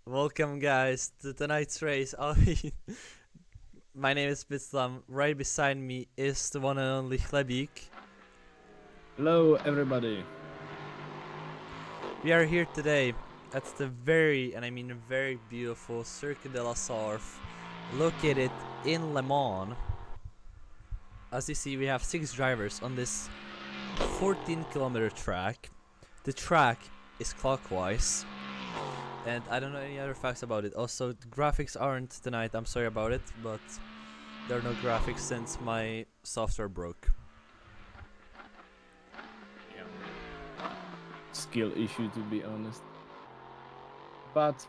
Welcome guys to tonight's race. My name is Bitslam. Right beside me is the one and only Chlebik. Hello, everybody. We are here today at the very, and I mean very beautiful Cirque de la Sarthe, located in Le Mans. As you see, we have 6 drivers on this 14-kilometer track. The track is clockwise. And I don't know any other facts about it. Also, the graphics aren't tonight, I'm sorry about it, but there are no graphics since my software broke. Skill issue, to be honest. But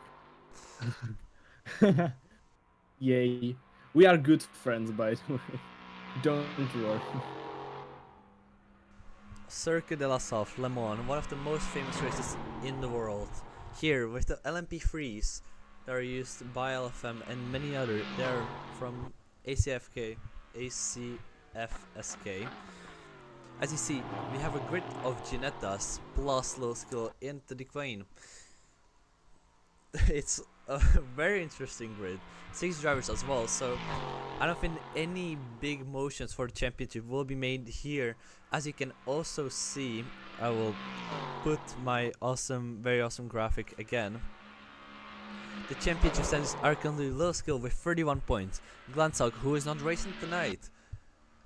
yay, we are good friends, by the way. Don't worry. Cirque de la Sarthe, Le Mans, one of the most famous races in the world. Here, with the LMP3s that are used by LFM and many other, they're from ACFK, ACFSK. As you see, we have a grid of Ginettas plus low skill into the Queen. It's a very interesting grid. 6 drivers as well, so I don't think any big motions for the championship will be made here. As you can also see, I will put my very awesome graphic again. The championship standings are currently low skill with 31 points, Glansog, who is not racing tonight,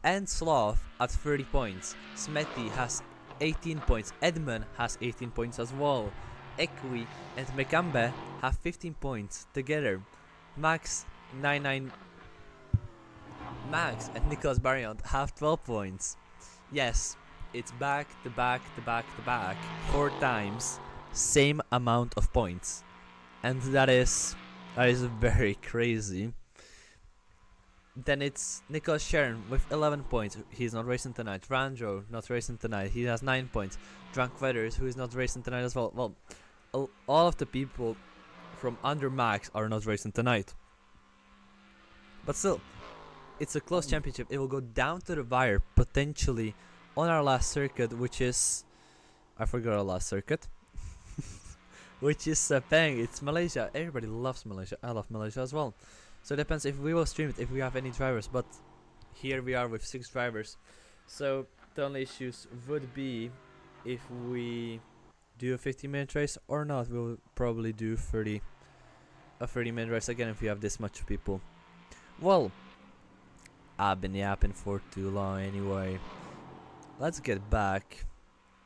and Sloth at 30 points. Smetty has 18 points, Edmund has 18 points as well. Ekwi and Mekambe have 15 points together. Max and Nicholas Barriant have 12 points. Yes, it's back to back 4 times, same amount of points, and that is very crazy. Then it's Nicholas Sharon with 11 points. He's not racing tonight. Randro not racing tonight. He has 9 points. Drunk Weathers, who is not racing tonight as well. Well, all of the people from under Max are not racing tonight. But still, it's a close championship. It will go down to the wire potentially on our last circuit, which is, I forgot our last circuit, which is Sepang. It's Malaysia. Everybody loves Malaysia. I love Malaysia as well. So it depends if we will stream it, if we have any drivers. But here we are with 6 drivers. So the only issues would be if we do a 50-minute race or not. We'll probably do a 30-minute race again if we have this much people. Well, I've been yapping for too long anyway. Let's get back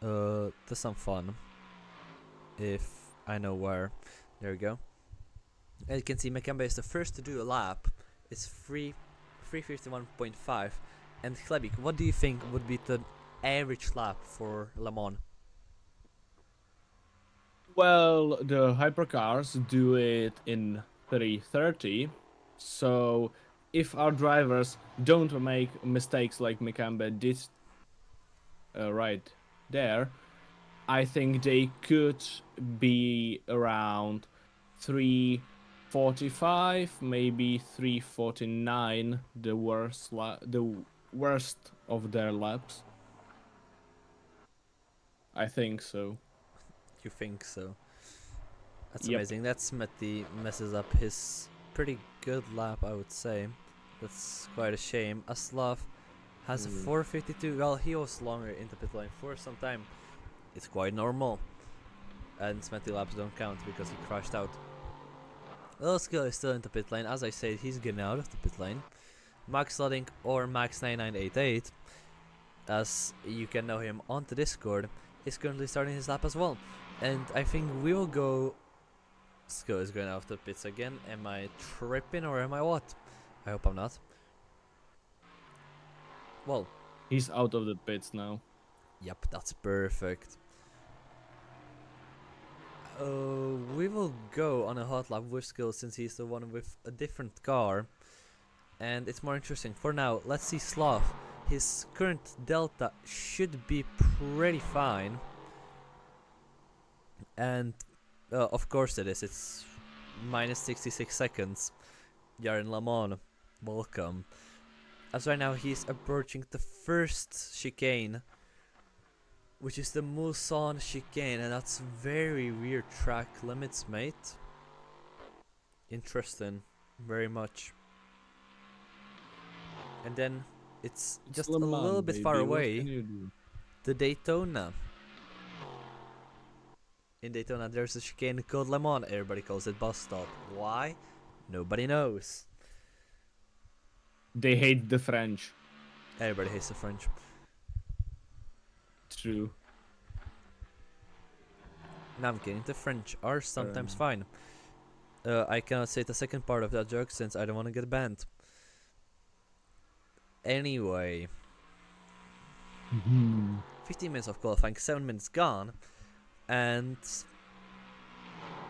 to some fun. If I know where. There we go. As you can see, Mekambe is the first to do a lap. It's 351.5. And Klebik, what do you think would be the average lap for Le Mans? Well, the hypercars do it in 3:30, so if our drivers don't make mistakes like Mekambe did right there, I think they could be around 3:45, maybe 3:49, the worst of their laps. I think so. You think so? That's Yep. amazing. That Smetty messes up his pretty good lap, I would say. That's quite a shame. Aslav has a 4:52. Well, he was longer in the pit lane for some time. It's quite normal. And Smetty laps don't count because he crashed out. Little Skill is still in the pit lane. As I said, he's getting out of the pit lane. Max Lodding or Max9988, as you can know him on the Discord, is currently starting his lap as well. And I think we will go. Skill is going out of the pits again. Am I tripping or am I what? I hope I'm not. Well, He's out of the pits now. yep, that's perfect. We will go on a hot lap with Skill since he's the one with a different car. And it's more interesting. For now, let's see Sloth. His current delta should be pretty fine. And of course it is. It's minus 66 seconds. You're in Le Mans. Welcome. As right now he's approaching the first chicane, which is the Mulsanne chicane, and that's very weird track limits, mate. interesting, very much. And then it's just Le a Mans, little bit far baby, what away, can you do? the Daytona. In Daytona, there's a chicane called Le Mans. Everybody calls it bus stop. Why? Nobody knows. They hate the French. Everybody hates the French. True. No, I'm kidding. The French are sometimes fine. I cannot say the second part of that joke since I don't want to get banned. Anyway, 15 minutes of qualifying, 7 minutes gone, and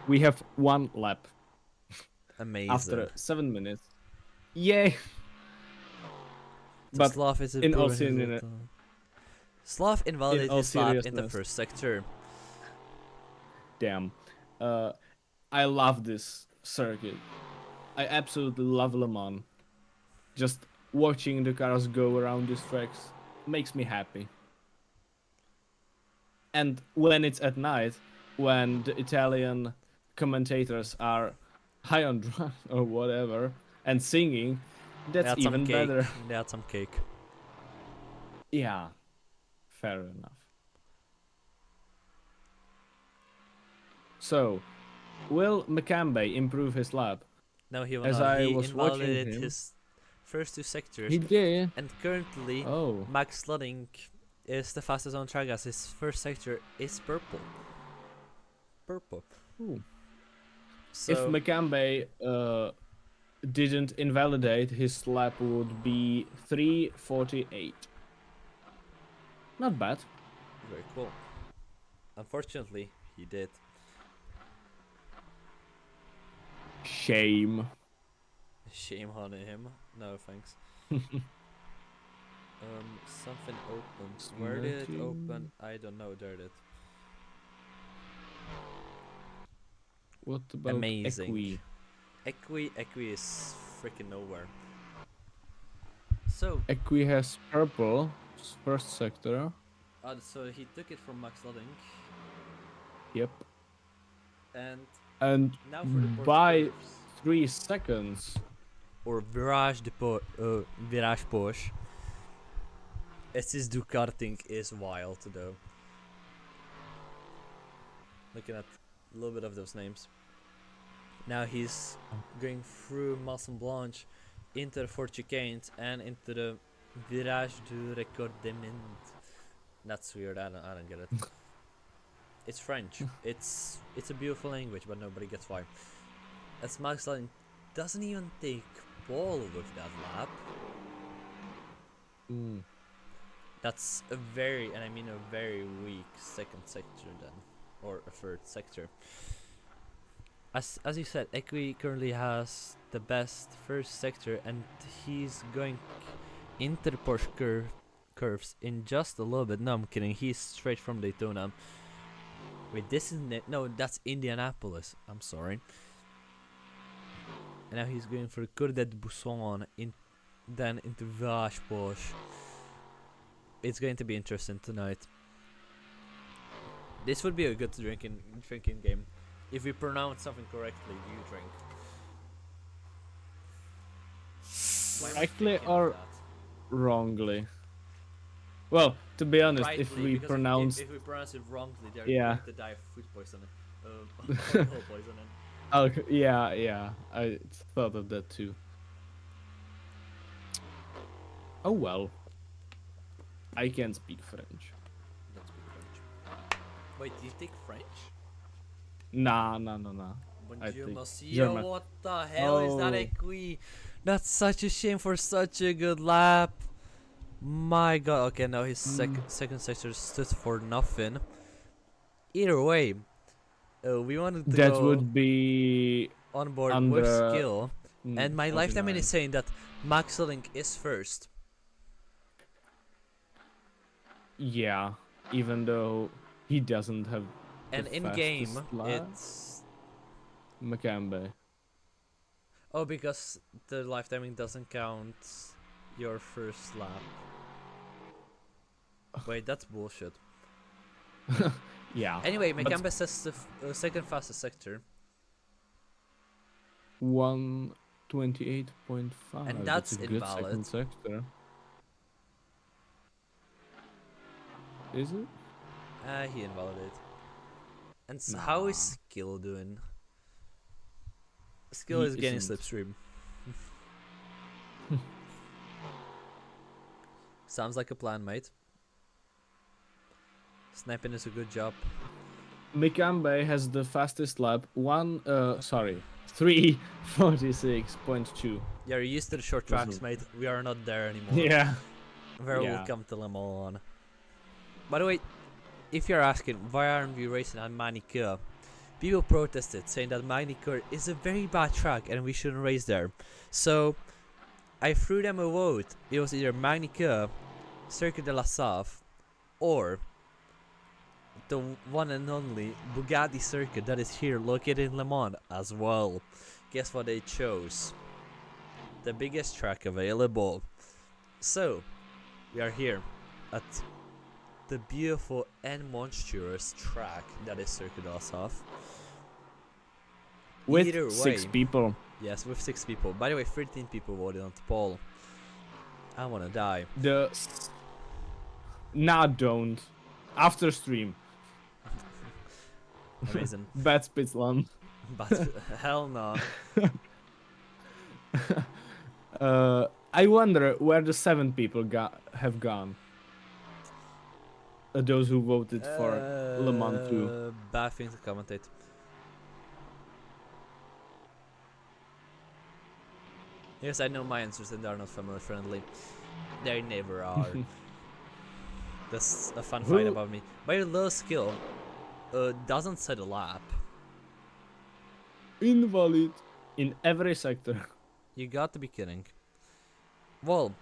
We have 1 lap amazing. after 7 minutes. Yay! So But Slav is in all improving his seriousness- result. Slav invalidated all his lap in the seriousness. first sector. Damn. I love this circuit. I absolutely love Le Mans. Just watching the cars go around these tracks makes me happy. And when it's at night, when the Italian commentators are high on drugs or whatever and singing, They that's had some even cake. better. They had some cake. Yeah, fair enough. So, will Makambe improve his lap? No, he will As not. I He was watching invalidated him- his first 2 sectors. He did. And currently, Oh. Max Sludding is the fastest on track as his first sector is purple. Purple. Ooh. So, If Makambe didn't invalidate, his lap would be 3:48. Not bad. very cool. Unfortunately, he did. Shame. Shame on him. No thanks. Something opened. Where did it open? I don't know. There it is. What about Amazing. Equi? Equi is freaking nowhere. So, Equi has purple, first sector. so he took it from Max Ludding, Yep. and And now for the Porsche by curves. 3 seconds. Or Virage Porsche. His Ducating is wild though. Looking at a little bit of those names. Now he's going through Masson Blanche into the Fort Chicanes and into the Virage du Recordement. That's weird. I don't get it. It's French. It's a beautiful language, but nobody gets why. As Max Ludding doesn't even take pole with that lap. That's a very, and I mean a very weak second sector then, or a third sector. As you said, Equi currently has the best first sector, and he's going into the Porsche curves in just a little bit. No, I'm kidding. He's straight from Daytona. Wait, this isn't it. No, that's Indianapolis. I'm sorry. And now he's going for Cour de Buisson, then into Virage Porsche. It's going to be interesting tonight. This would be a good drinking game. If we pronounce something correctly, you drink. Why am I Correctly thinking or of that? wrongly? Well, to be honest, if Rightly, we because pronounce... if we pronounce it wrongly, they're Yeah. going to die of food poisoning. Alcohol poisoning. Oh, yeah, I thought of that too. Oh well. I can speak French. Don't speak French. Wait, do you take French? Nah. I Bonjour, think monsieur. German. What the hell is that, Oh. Equi? That's such a shame for such a good lap. My god. Okay, no, his second sector stood for nothing. Either way, we wanted to That go would be on board with under- skill. And my lifetime 49. is saying that Max Ludding is first. Yeah, even though he doesn't have And the in game, fastest lap. it's... Makambe. Oh, because the lifetiming doesn't count your first lap. Wait, that's bullshit. Yeah. Anyway, but- Makambe says the second fastest sector. 128.5. And That's that's a good invalid. second sector. Is it? He invalidated. And how is Nah. Skill doing? Skill He is getting isn't. slipstream. Sounds like a plan, mate. Sniping is a good job. Mikambe has the fastest lap. 3:46.2. You're used to the short tracks, mate. We are not there anymore. Yeah. Where we'll Yeah. come to Le Mans. By the way, if you're asking why aren't we racing on Manicure, people protested saying that Manicure is a very bad track and we shouldn't race there. So I threw them a vote. It was either Manicure, Circuit de la Sarthe, or the one and only Bugatti circuit that is here located in Le Mans as well. Guess what they chose? The biggest track available. So, we are here at the beautiful and monstrous track that is Circuit de la Sarthe. With Either way, 6 people. yes, with 6 people. By the way, 13 people voted on the poll. I wanna die. Nah, don't. After stream. Amazing. Bad Spitzland. But hell no. I wonder where the 7 people have gone. Those who voted for Le Mans 2. Bad thing to commentate. Yes, I know my answers and they are not family friendly. They never are. That's a fun fight about me. But your low skill doesn't set a lap. Invalid. In every sector. You got to be kidding. Well,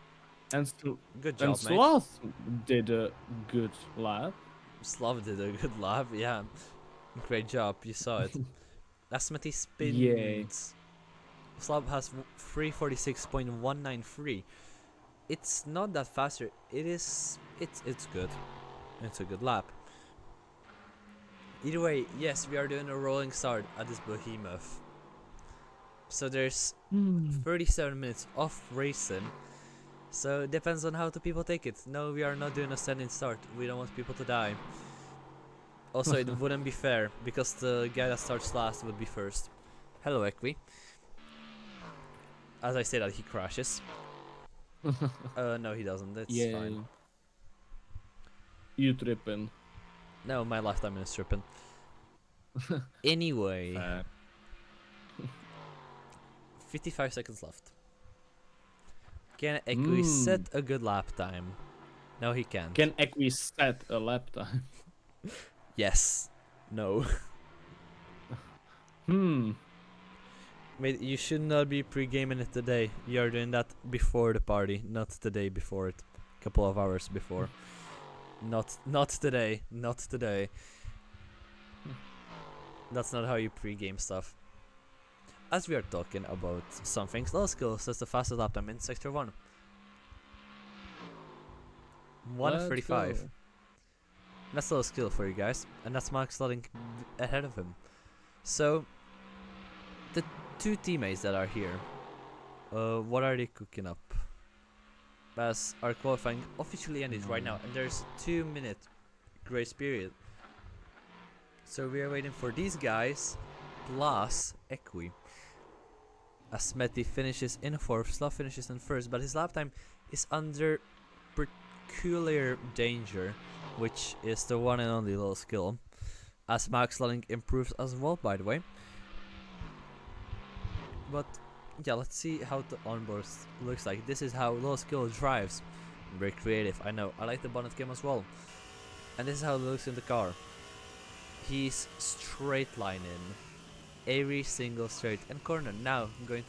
And good job, mate. Sloth did a good lap. Slav did a good lap, yeah. Great job, you saw it. Asmati spins. Yay. Slav has 346.193. It's not that faster. It's good. It's a good lap. Either way, yes, we are doing a rolling start at this behemoth. So there's 37 minutes of racing. So it depends on how the people take it. No, we are not doing a standing start. We don't want people to die. Also, it wouldn't be fair because the guy that starts last would be first. Hello, Equi. As I say that, he crashes. No, he doesn't. That's fine. You tripping. No, my lifetime is tripping. Anyway. 55 seconds left. Can Equi set a good lap time? No, he can't. Can Equi set a lap time? Yes. No. Mate, you should not be pre-gaming it today. You are doing that before the party, not the day before it. A couple of hours before. Not today. Not today. That's not how you pre-game stuff. As we are talking about some things, low skill says the fastest lap time in Sector 1. 1:35. That's low skill for you guys, and that's Max Slotting ahead of him. So, the 2 teammates that are here, what are they cooking up? As our qualifying officially ended right now, and there's a 2-minute grace period. So we are waiting for these guys, plus Equi. Asmeti finishes in 4th, Slav finishes in 1st, but his lap time is under peculiar danger, which is the one and only low skill. As Max Slotting improves as well, by the way. But yeah, let's see how the onboard looks like. This is how low skill drives. Very creative, I know. I like the bonnet cam as well. And this is how it looks in the car. He's straight lining every single straight and corner. Now going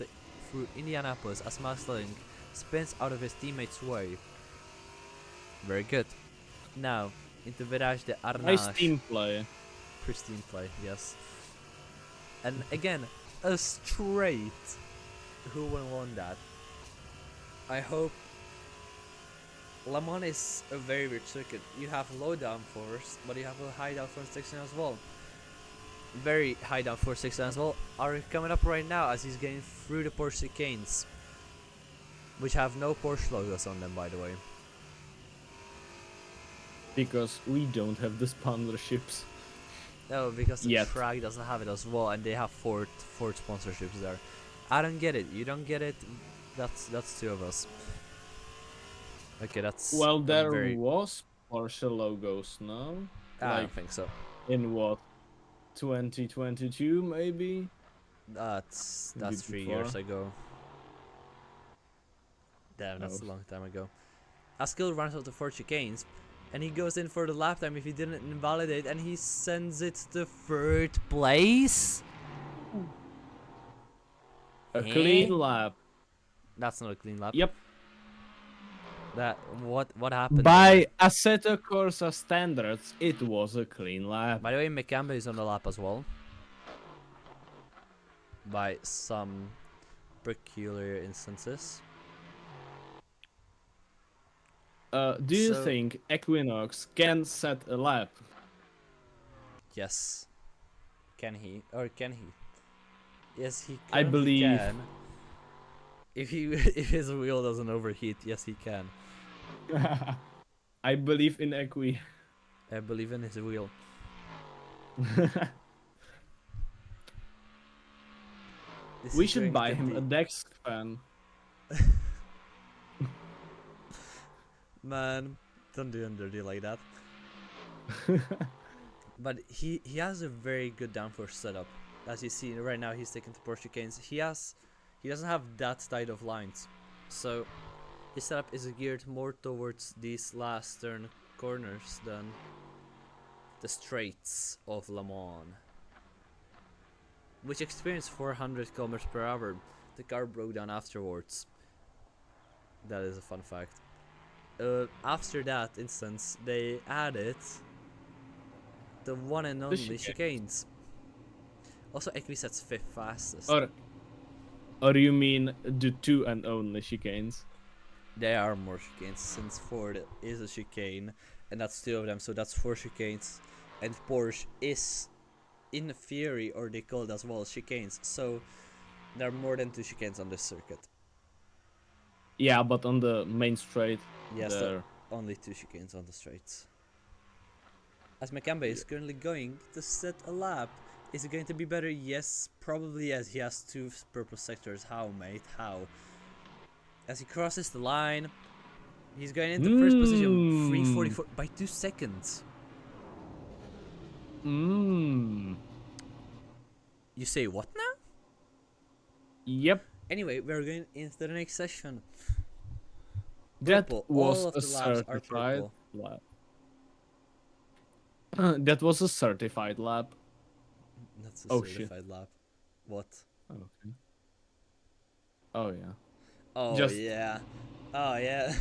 through Indianapolis as Max Slotting spins out of his teammate's way. Very good. Now into Virage de Arnage. Nice team play. Pristine play, yes. And again, a straight. Who would want that? I hope. Le Mans is a very rich circuit. You have low downforce, but you have a high downforce section as well. very high downforce as well are coming up right now as he's getting through the Porsche chicanes, which have no Porsche logos on them, by the way. Because we don't have the sponsorships. No, because the Yet. track doesn't have it as well, and they have Ford sponsorships there. I don't get it. You don't get it. That's two of us. Okay, that's Well, a there very. was Porsche logos, no? I don't think so. In what? 2022 maybe? That's Maybe 3 before. years ago. Damn, that's Oh. a long time ago. Askill runs out the 4 chicanes, and he goes in for the lap time if he didn't invalidate, and he sends it to 3rd place. A Eh? clean lap. That's not a clean lap. Yep. That what happened? By Assetto Corsa standards, it was a clean lap. By the way, Mekamba is on the lap as well. By some peculiar instances. Do you So- think Equinox can set a lap? Yes. Can he? Or can he? Yes, he I currently believe. can. If he if his wheel doesn't overheat, yes he can. I believe in Equi. I believe in his wheel. This We is should going buy to him be- a Dex fan. Man, don't do dirty like that. But he has a very good downforce setup. As you see right now, he's taking the Porsche chicanes. He doesn't have that tight of lines, so his setup is geared more towards these last turn corners than the straights of Le Mans, which experienced 400 kilometers per hour. The car broke down afterwards. That is a fun fact. After that instance, they added the one and only chicanes. Also, Equi sets 5th fastest. Or you mean the 2 and only chicanes? There are more chicanes since Ford is a chicane, and that's 2 of them, so that's 4 chicanes. And Porsche is, in theory, or they call it as well, chicanes. So there are more than 2 chicanes on this circuit. Yeah, but on the main straight, Yes, there. there are only 2 chicanes on the straights. As Mekamba is currently going to set a lap. Is it going to be better? Yes, probably, as he has 2 purple sectors. How, mate? How? As he crosses the line, he's going into first position, 344 by 2 seconds. You say what now? Yep. Anyway, we're going into the next session. That Purple. was All of a the laps are certified purple. lap. That was a certified lap. That's a Oh, shit. certified lap. What? Okay. Oh yeah. Oh Just- yeah. Oh yeah.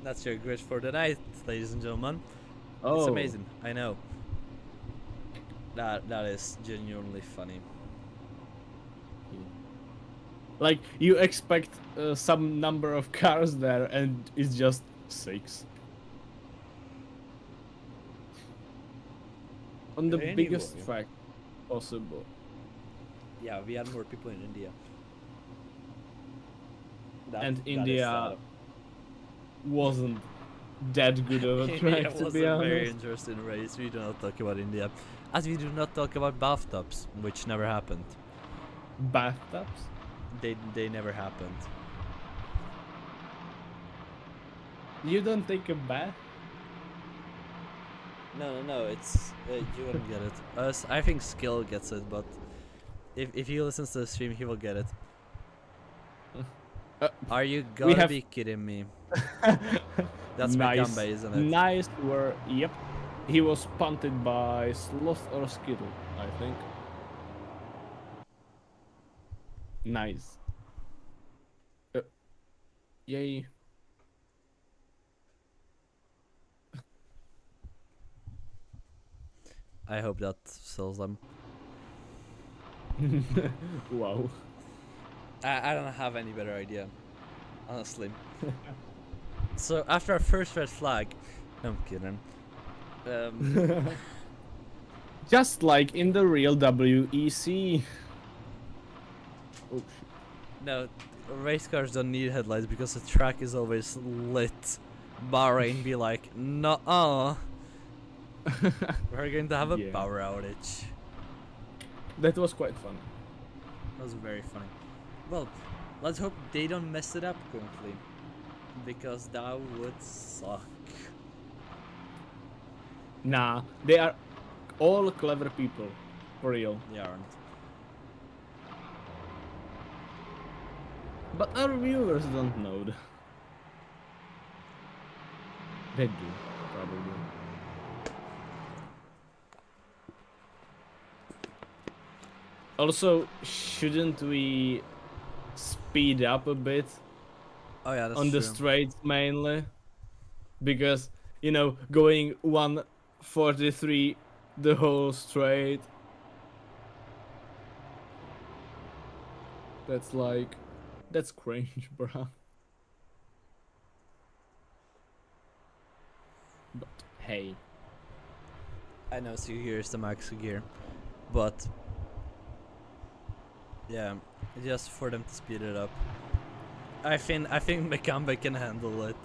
That's your grid for the night, ladies and gentlemen. Oh. It's amazing. I know. That is genuinely funny. Like you expect some number of cars there, and it's just 6. On the Anyway. biggest track possible. Yeah, we had more people in India. And that India is wasn't that good of a sad. track, India to was be a very honest. interesting race. We do not talk about India, as we do not talk about bathtubs, which never happened. Bathtubs? They never happened. You don't take a bath? No. It's you wouldn't get it. I think Skill gets it, but if he listens to the stream, he will get it. Are you gonna have- be kidding me? That's Nice. Mekamba, isn't it? Nice were. Yep. He was punted by Sloth or Skittle, I think. Nice. Yay. I hope that sells them. Wow. I don't have any better idea, honestly. So after our first red flag, no, I'm kidding. Just like in the real WEC. Oh shit. No, race cars don't need headlights because the track is always lit. Bahrain be like, no, we're going to have a Yeah. power outage. That was quite fun. That was very funny. Well, let's hope they don't mess it up currently, because that would suck. Nah, they are all clever people, for real. They aren't. But our viewers don't know. They do, probably. Also, shouldn't we speed up a bit Oh yeah, that's on true. the straights mainly? Because, you know, going 143 the whole straight. That's like, that's cringe, bruh. But hey. I know 2 gear is the max gear, but yeah, just for them to speed it up. I think Mekambe can handle it.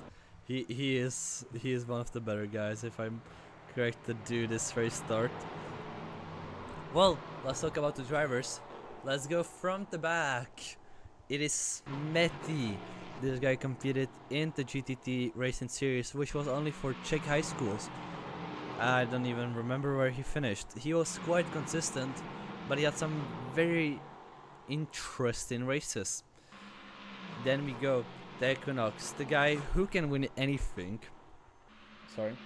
He is one of the better guys, if I'm correct, to do this race start. Well, let's talk about the drivers. Let's go from the back. It is Meti. This guy competed in the GTT Racing Series, which was only for Czech high schools. I don't even remember where he finished. He was quite consistent, but he had some very interesting races. Then we go the Equinox, the guy who can win anything. Sorry.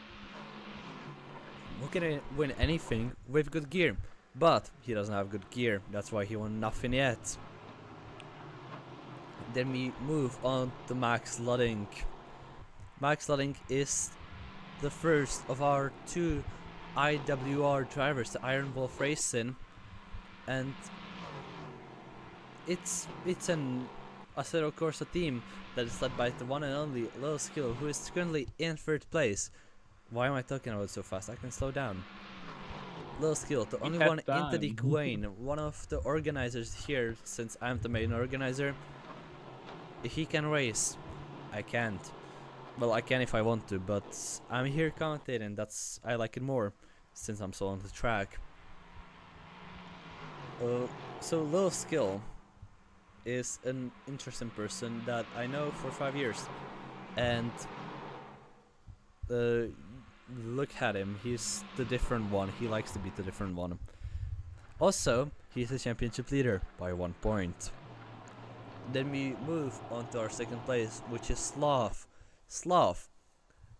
Who can win anything with good gear, but he doesn't have good gear. That's why he won nothing yet. Then we move on to Max Ludding. Max Ludding is the first of our 2 IWR drivers, the Iron Wolf Racing, and it's an Acero Corsa team that is led by the one and only Lil Skill, who is currently in 3rd place. Why am I talking about it so fast? I can slow down. Lil Skill, the only one into the Queen, one of the organizers here, since I'm the main organizer. He can race. I can't. Well, I can if I want to, but I'm here commentating. I like it more, since I'm so on the track. So Lil Skill is an interesting person that I know for 5 years, and look at him, he's the different one. He likes to be the different one. Also, he's a championship leader by 1 point. Then we move on to our 2nd place, which is Sloth. Sloth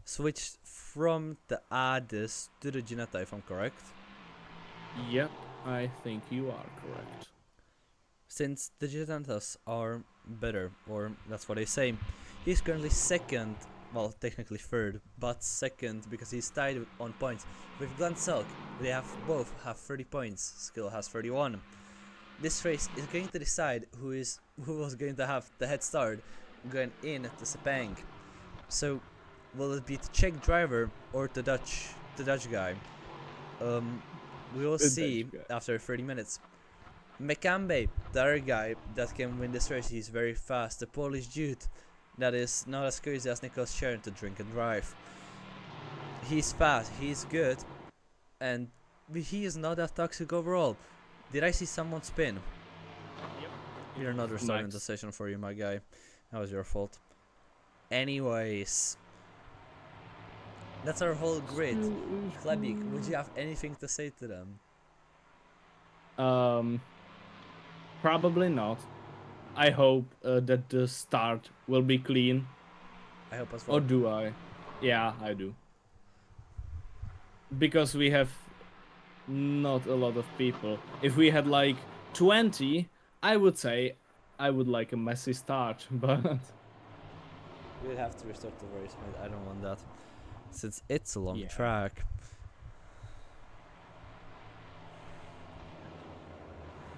switched from the Ades to the Ginetta, if I'm correct. Yep, I think you are correct. Since the Ginettas are better, or that's what they say. He's currently 2nd, well, technically 3rd, but 2nd because he's tied on points with Glenn Selk. They both have 30 points. Skill has 31. This race is going to decide who was going to have the head start going in to Sepang. So, will it be the Czech driver or the Dutch guy? We will see after 30 minutes. Mekambe, the other guy that can win this race, he's very fast. The Polish dude that is not as crazy as Nicholas Sharon to drink and drive. He's fast, he's good, and he is not that toxic overall. Did I see someone spin? Yep. You're not restarting the session for you, my guy. That was your fault. Anyways, that's our whole grid. Klebik, would you have anything to say to them? Probably not. I hope that the start will be clean. I hope as well. Or do I? Yeah, I do. Because we have not a lot of people. If we had like 20, I would say I would like a messy start, but We'd have to restart the race, mate. I don't want that. Since it's a long Yeah. track.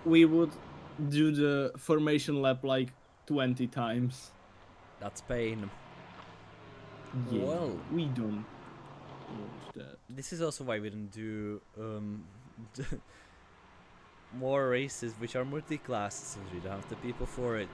we would do the formation lap like 20 times. That's pain. Yeah, Well, we don't want that. this is also why we didn't do more races which are multi-class since we don't have the people for it.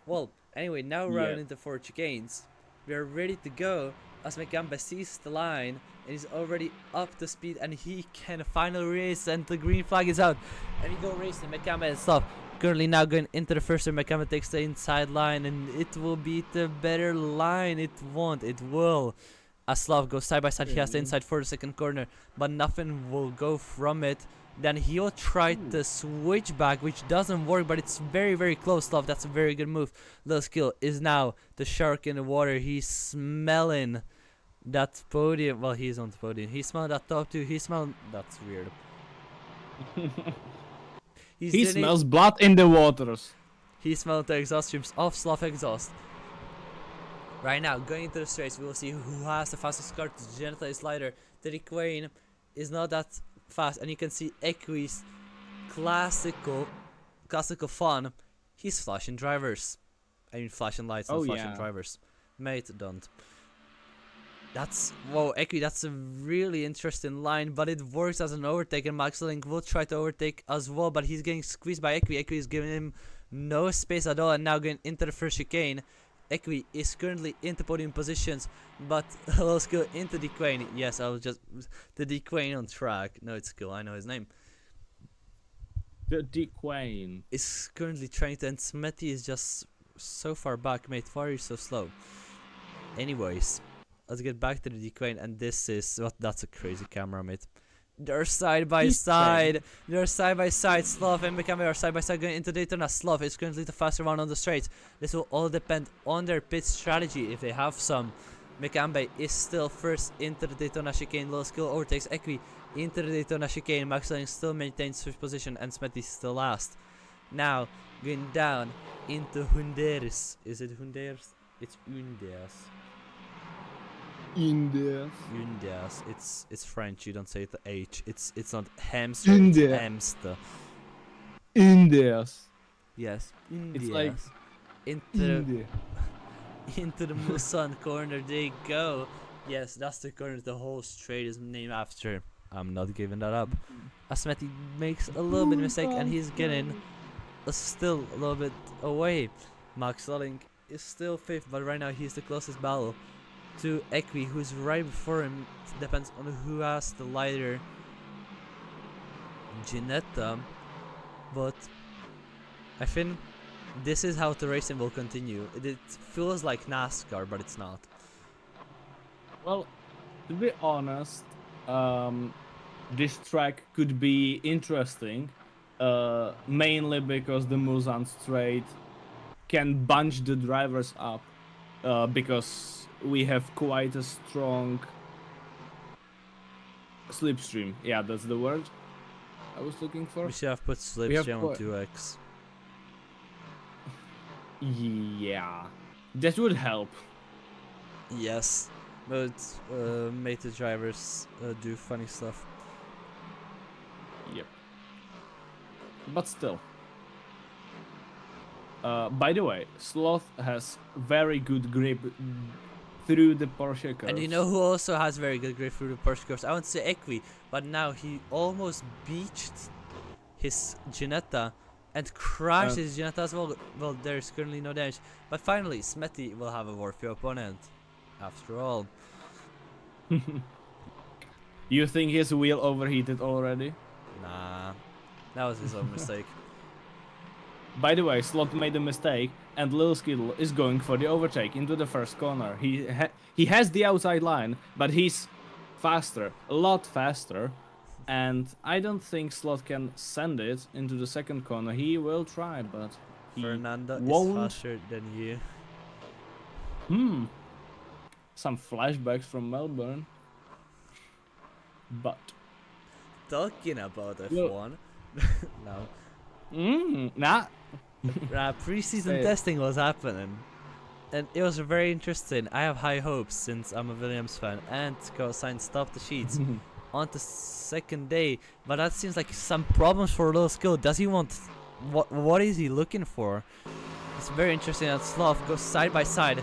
Well, anyway, now we're Yeah. into 4 chicanes. We are ready to go as Mekambe sees the line and he's already up to speed and he can finally race and the green flag is out. And we go racing, Mekambe and Slav. Currently now going into the first turn, Mekambe takes the inside line and it will be the better line. It won't, it will. As Slav goes side by side, he has the inside for the second corner, but nothing will go from it. Then he'll try to switch back, which doesn't work, but it's very, very close, Slav. That's a very good move. Little skill is now the shark in the water. He's smelling that podium. Well, he's on the podium. He smelled that top too. He smelled. That's weird. He smells blood in the waters. He smelled the exhaust fumes of Slav exhaust. Right now, going into the straights, we will see who has the fastest car. Janetta is lighter. The Queen is not that fast, and you can see Equi's classical fun. He's flashing drivers. I mean, flashing lights, not flashing drivers. Mate, don't. That's whoa, Equi. That's a really interesting line, but it works as an overtake, and Max Link will try to overtake as well, but he's getting squeezed by Equi. Equi is giving him no space at all, and now going into the first chicane. Equi is currently into podium positions, but let's go into the Queen. Yes, I was just the Queen on track. No, it's cool. I know his name. The Queen is currently trying to, and Smetty is just so far back, mate. Why are you so slow? Anyways, let's get back to the Queen, and this is what. That's a crazy camera, mate. They're side by side. They're side by side. Slav and Mekambe are side by side going into Daytona. Slav is currently the faster one on the straight. This will all depend on their pit strategy if they have some. Mekambe is still first into the Daytona chicane. Little skill overtakes Equi into the Daytona chicane. Max Lang still maintains first position and Smetty still last. Now going down into Hunderis. Is it Hunderis? It's Undeas. Undeas. It's French. You don't say the H. It's not hamster. It's hamster. Undeas. Yes. Undeas. It's like into the Musan corner they go. Yes, that's the corner the whole straight is named after. I'm not giving that up. Asmeti makes a little bit of mistake and he's getting still a little bit away. Max Lelling is still 5th, but right now he's the closest battle to Equi, who's right before him. Depends on who has the lighter Ginetta, but I think this is how the racing will continue. It feels like NASCAR, but it's not. Well, to be honest, this track could be interesting, mainly because the Musan Straight can bunch the drivers up, because we have quite a strong slipstream. Yeah, that's the word I was looking for. We should have put slipstream on 2x. Yeah, that would help. Yes, but made the drivers do funny stuff. Yep. But still. By the way, Sloth has very good grip through the Porsche curves. And you know who also has very good grip through the Porsche curves? I want to say Equi, but now he almost beached his Ginetta and crashed his Ginetta as well. Well, there's currently no damage. But finally, Smetty will have a worthy opponent. After all. You think his wheel overheated already? Nah, that was his own mistake. By the way, Slot made a mistake, and Lil Skittle is going for the overtake into the first corner. He has the outside line, but he's faster, a lot faster, and I don't think Slot can send it into the second corner. He will try, but he Fernando won't. is faster than you. Some flashbacks from Melbourne. But Talking about F1, no. Nah. Pre-season testing was happening, and it was very interesting. I have high hopes since I'm a Williams fan, and Carlos Sainz stopped the sheets on the second day. But that seems like some problems for Little Skill. Does he want what is he looking for? It's very interesting that Sloth goes side by side,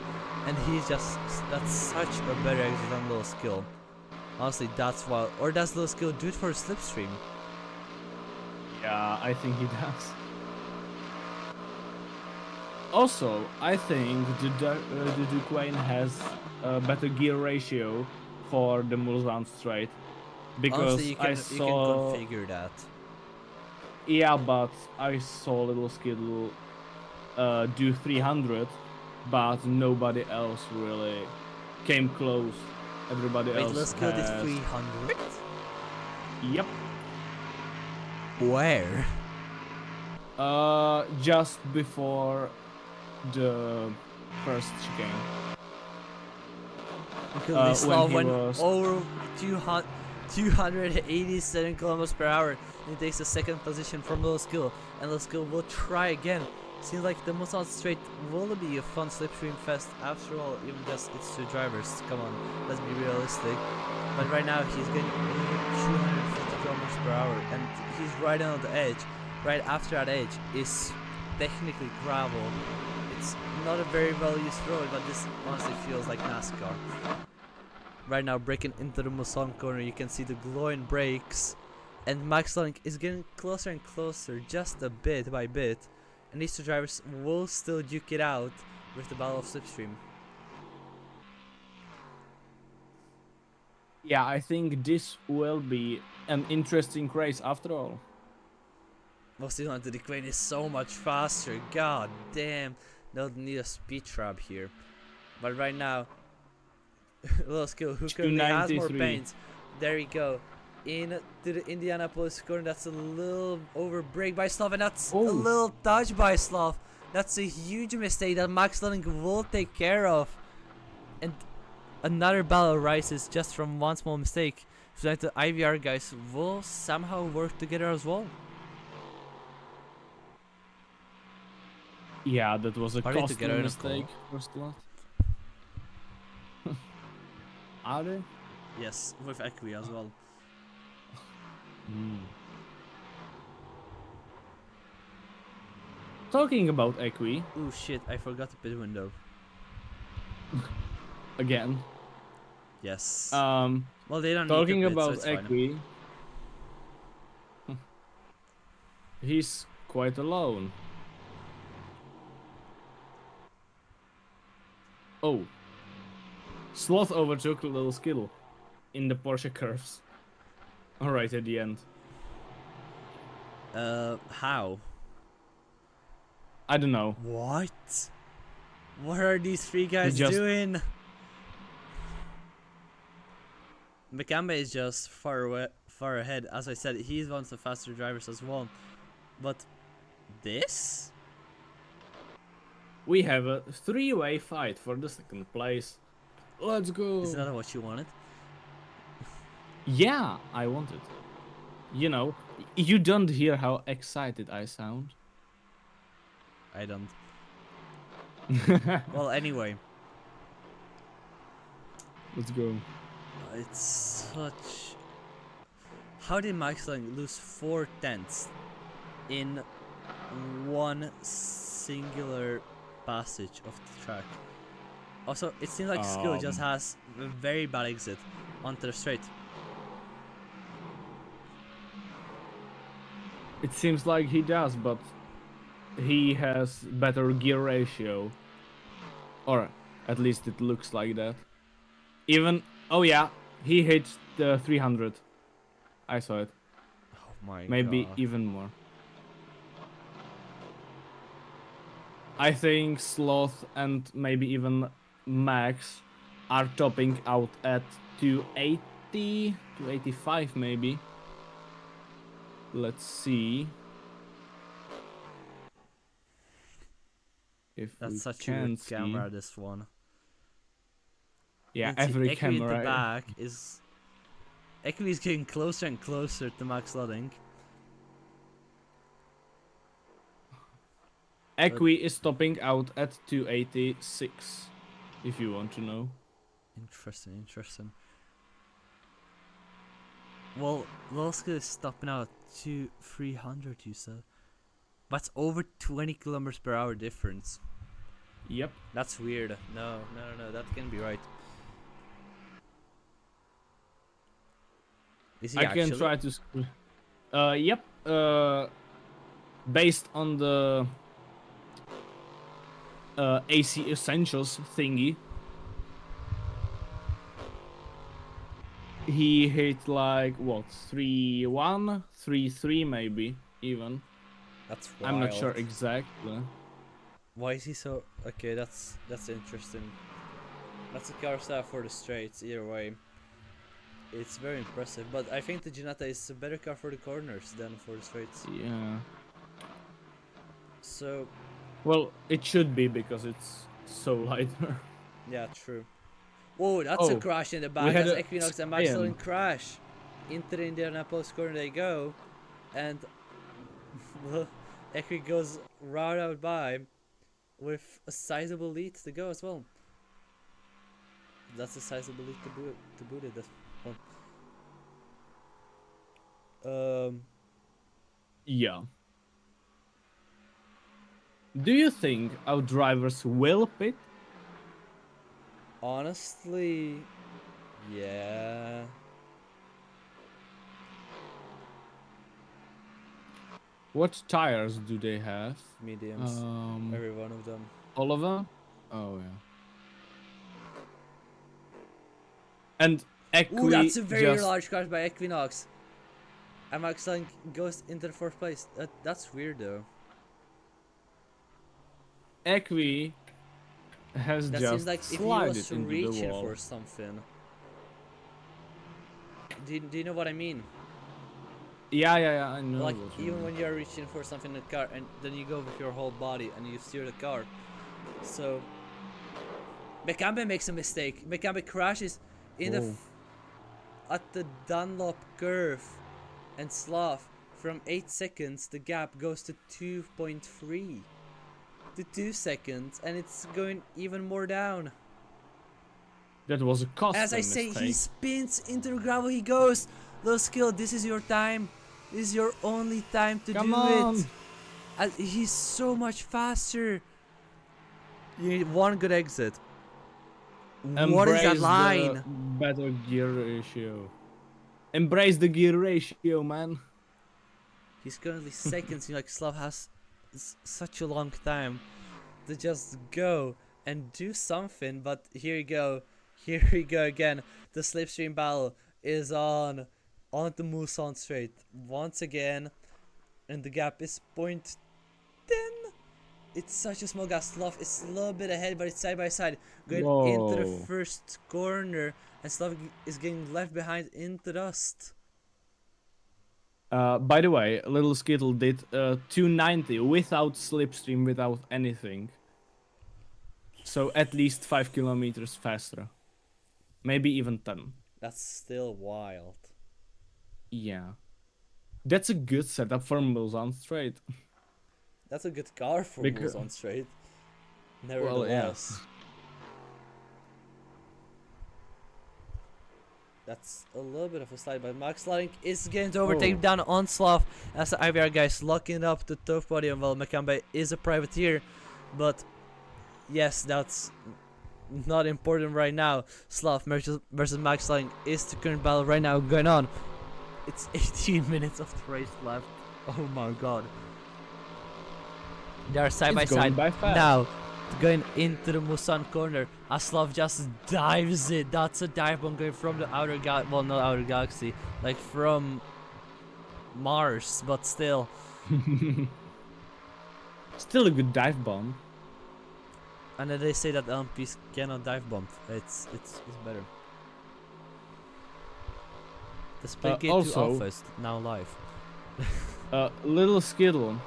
and he's just that's such a better exit than Little Skill. Honestly, that's wild. Or does Little Skill do it for a slipstream? Yeah, I think he does. Also, I think the Duquesne has a better gear ratio for the Mulsanne straight. Honestly, Because you I can saw... configure that. Yeah, but I saw Little Skittle do 300, but nobody else really came close. Everybody Wait, else Little Skill did has... 300? Yep. Where? Just before the first chicane. Because When Slav he went was... over 287 kilometers per hour, and he takes the second position from Little Skill, and Little Skill will try again. Seems like the Mulsanne Straight will be a fun slipstream fest after all, even just it's two drivers. Come on, let's be realistic. But right now he's getting over 250 kilometers per hour, and he's right on the edge. Right after that edge is technically gravel. It's not a very well used road, but this honestly feels like NASCAR. Right now, breaking into the Mulsanne corner, you can see the glowing brakes, and Max Link is getting closer and closer, just a bit by bit, and these two drivers will still duke it out with the Battle of Slipstream. Yeah, I think this will be an interesting race after all. Mostly on the Queen is so much faster, god damn, they'll need a speed trap here. But right now, Little Skill, who currently has more 293. paints, there we go. Into the Indianapolis corner, that's a little over break by Slav, and that's a little touch by Slav. That's a huge mistake that Max Lelling will take care of. And another battle rises just from one small mistake. So that the IVR guys will somehow work together as well. Yeah, that was a Are they costly together in a mistake. First lot. Are they? Yes, with Equi as well. Talking about Equi Oh shit, I forgot the pit window. again. Yes. Well, they don't talking need to pit, about so it's Equi, he's quite alone. Oh, Sloth overtook Little Skittle in the Porsche curves. Alright, at the end. How? I don't know. What? What are these three guys just- doing? Makambe is just far ahead. As I said, he's one of the faster drivers as well. But this? We have a three-way fight for the second place. Let's go. Is that what you wanted? Yeah, I wanted. You know, you don't hear how excited I sound. I don't. Well, anyway. Let's go. It's such... How did Max Lang lose 4/10 in one singular passage of the track? Also, it seems like Skill just has a very bad exit onto the straight. It seems like he does, but he has better gear ratio. Or at least it looks like that. Even... Oh yeah, he hit the 300. I saw it. Oh my Maybe god. even more. I think Sloth and maybe even Max are topping out at 280, 285 maybe. Let's see. If That's we such a can good see. camera, this one. Yeah, And see, every Equi camera. at the back is... Equi is getting closer and closer to Max Ludding. Equi is topping out at 286, if you want to know. Interesting, interesting. Well, Loska is stopping out to 300, you said. That's over 20 kilometers per hour difference. Yep. That's weird. No, that can't be right. Is he I actually? can try to. Yep. Based on the AC Essentials thingy, he hit like what 3-1, 3-3 maybe even. That's I'm not sure wild. exactly. Why is he so? Okay, that's interesting. That's a car style for the straights. Either way, it's very impressive. But I think the Ginetta is a better car for the corners than for the straights. Yeah. So Well, it should be because it's so lighter. yeah, true. Whoa, that's a Oh, crash in the we back. had That's a Equinox and Max Cyan. Dillon crash into the Indianapolis corner. They go, and Equi goes right out by with a sizable lead to go as well. That's a sizable lead to boot it. That's well. Yeah. Do you think our drivers will pit? Honestly, yeah. What tires do they have? Mediums. Every one of them. All of them? Oh yeah. And Ooh, that's Equi a very just large crash by Equinox. And Max Lang goes into the fourth place. That's weird though. Equi has That seems just like if he slided was into the reaching wall. for something. Do you know what I mean? Yeah, I know. Like what you even mean. when you're reaching for something in the car and then you go with your whole body and you steer the car. So Mekambe makes a mistake. Mekambe crashes in Whoa. at the Dunlop curve, and Slav from 8 seconds the gap goes to 2.3 to 2 seconds, and it's going even more down. That was a custom As I say, mistake. he spins into the gravel. He goes, "Low skill, this is your time. This is your only time to Come do on. it." And he's so much faster. You need one good exit. What is that Embrace line? the better gear ratio. Embrace the gear ratio, man. He's currently seconds. Like Slav has such a long time to just go and do something. But here you go. Here we go again. The slipstream battle is on the Muson straight once again, and the gap is 0.10. It's such a small gap. Slav is a little bit ahead, but it's side by side going into the Whoa. first corner, and Slav is getting left behind into dust. By the way, Little Skittle did 290 without slipstream, without anything. So at least 5 kilometers faster. Maybe even 10. That's still wild. Yeah. That's a good setup for Mulsanne Straight. That's a good car for Muson straight. Well, yeah. Nevertheless. That's a little bit of a slide, but Max Sliding is getting to overtake down on Slav as the IVR guys locking up the top body. And well, Mekambe is a privateer, but yes, that's not important right now. Slav versus Max Sliding is the current battle right now going on. It's 18 minutes of the race left. Oh my god. They are side by side now, going into the Musan corner. Aslav just dives it. That's a dive bomb going from the outer galaxy. Well, not outer galaxy, like from Mars, but still. Still a good dive bomb. And then they say that LMPs cannot dive bomb. It's better. The split gate 2 also, alpha is now live. Little Skittle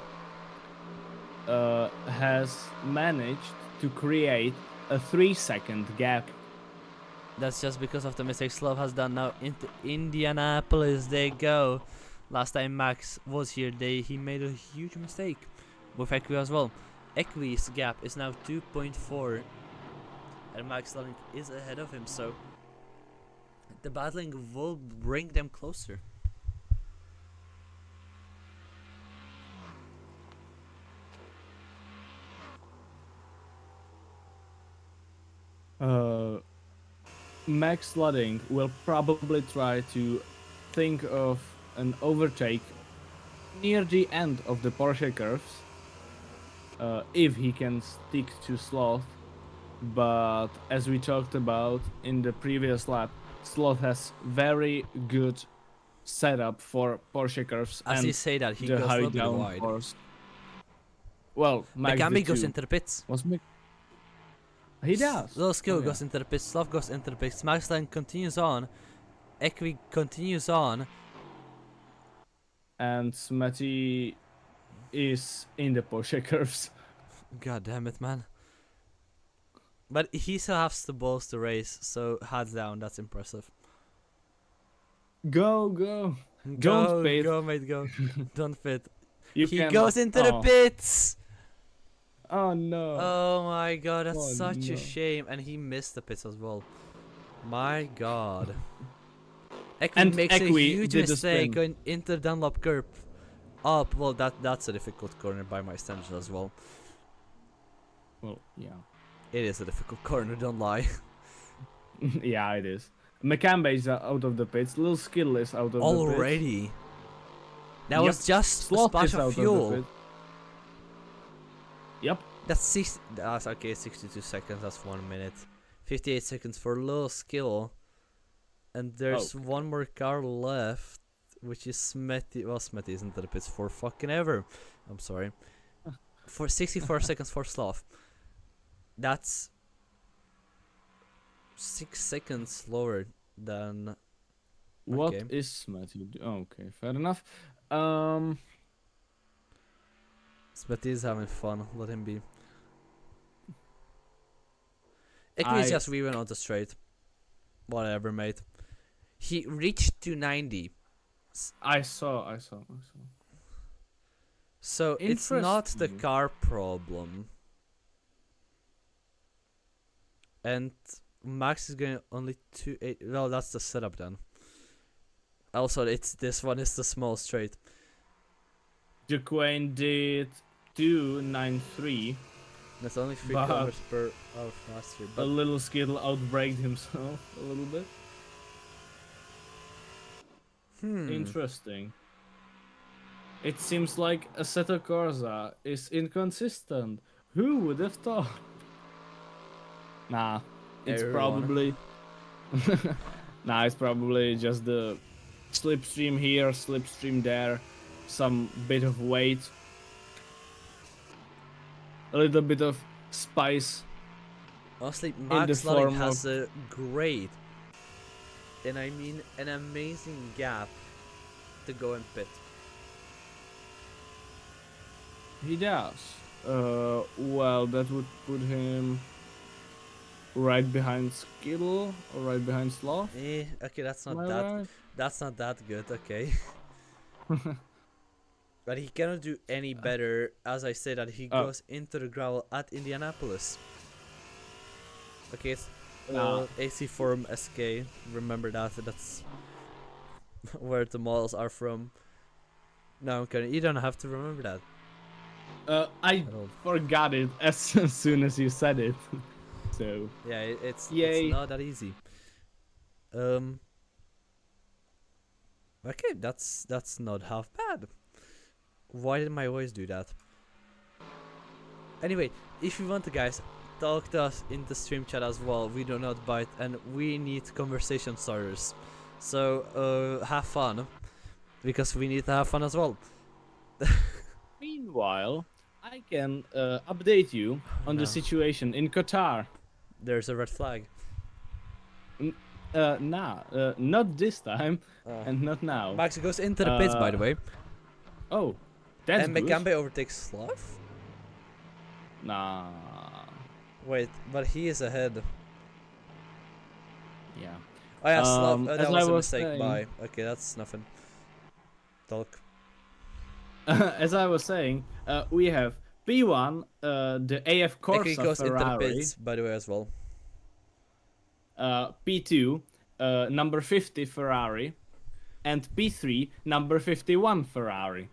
has managed to create a 3-second gap. That's just because of the mistake Slav has done. Now into Indianapolis they go. Last time Max was here, he made a huge mistake with Equi as well. Equi's gap is now 2.4, and Max Link is ahead of him. So the battling will bring them closer. Max Ludding will probably try to think of an overtake near the end of the Porsche curves, if he can stick to Sloth. But as we talked about in the previous lap, Sloth has very good setup for Porsche curves As and you say that, he the goes a high little bit wide. downforce. Well, Max Megambi did goes too. into the pits. Was Mick? He does. Little skill Oh, goes into the pits. Sloth goes into the pits. Maxline continues on. Equi continues on. And Smetty is in the Porsche curves. God damn it, man. But he still has the balls to race, so hands down, that's impressive. Go. Go, Don't pit. go, mate, go. Don't fit. You He can... goes into the Oh. pits! Oh no. Oh my god, that's Oh, such no. a shame. And he missed the pits as well. My god. Equi And makes a Equi huge did the mistake spin. going into the Dunlop curb. Up, well, that's a difficult corner by my standards as well. Well, yeah. It is a difficult corner, don't lie. Yeah, it is. Mekambe is out of the pits. Little Skill is out of the pits. Already? That Yep. was just a Sloth splash is out of of the fuel. pit. Yep. That's 60. That's okay. 62 seconds. That's 1 minute. 58 seconds for low skill. And there's Okay. one more car left, which is Smetty. Well, Smetty isn't in the pits for fucking ever. I'm sorry. For 64 seconds for Sloth. That's 6 seconds slower than. What Okay. is Smetty? Okay, fair enough. Smetty is having fun. Let him be. It I- is just we went on the straight. Whatever, mate. He reached 290. I saw. So it's not the Interesting. car problem. And Max is going only 2.8. Well, that's the setup then. Also, this one is the small straight. Duquesne did 293. That's only 3 But- kilometers per hour faster. A But little Skittle outbraked himself a little bit. Interesting. It seems like Assetto Corsa is inconsistent. Who would have thought? Nah, it's Everyone. probably... Nah, it's probably just the slipstream here, slipstream there, some bit of weight, a little bit of spice. Honestly, the Max Ludding form has a great, and I mean an amazing gap to go and pit. He does. Well, that would put him right behind Skittle or right behind Sloth. Okay, that's not Am I that. right? That's not that good. Okay. But he cannot do any better, as I say that he goes into the gravel at Indianapolis. Okay, it's AC Forum SK. Remember that. That's where the models are from. No, I'm kidding. You don't have to remember that. I At all. forgot it as soon as you said it. So Yeah, it's Yay. not that easy. Okay, that's not half bad. Why did my voice do that? Anyway, if you want to, guys, talk to us in the stream chat as well. We do not bite, and we need conversation starters. So have fun, because we need to have fun as well. meanwhile, I can update you on No. the situation in Qatar. There's a red flag. Not this time, and not now. Max goes into the pits, by the way. Oh, that's And good. Megambe overtakes Sloth? Nah. Wait, but he is ahead. Yeah. Oh yeah, Sloth. As That I was a was mistake. saying- Bye. Okay, that's nothing. Talk. As I was saying, we have P1, the AF Equi Corsa goes into the Ferrari. pits, by the way, as well. P2, number 50 Ferrari, and P3, number 51 Ferrari.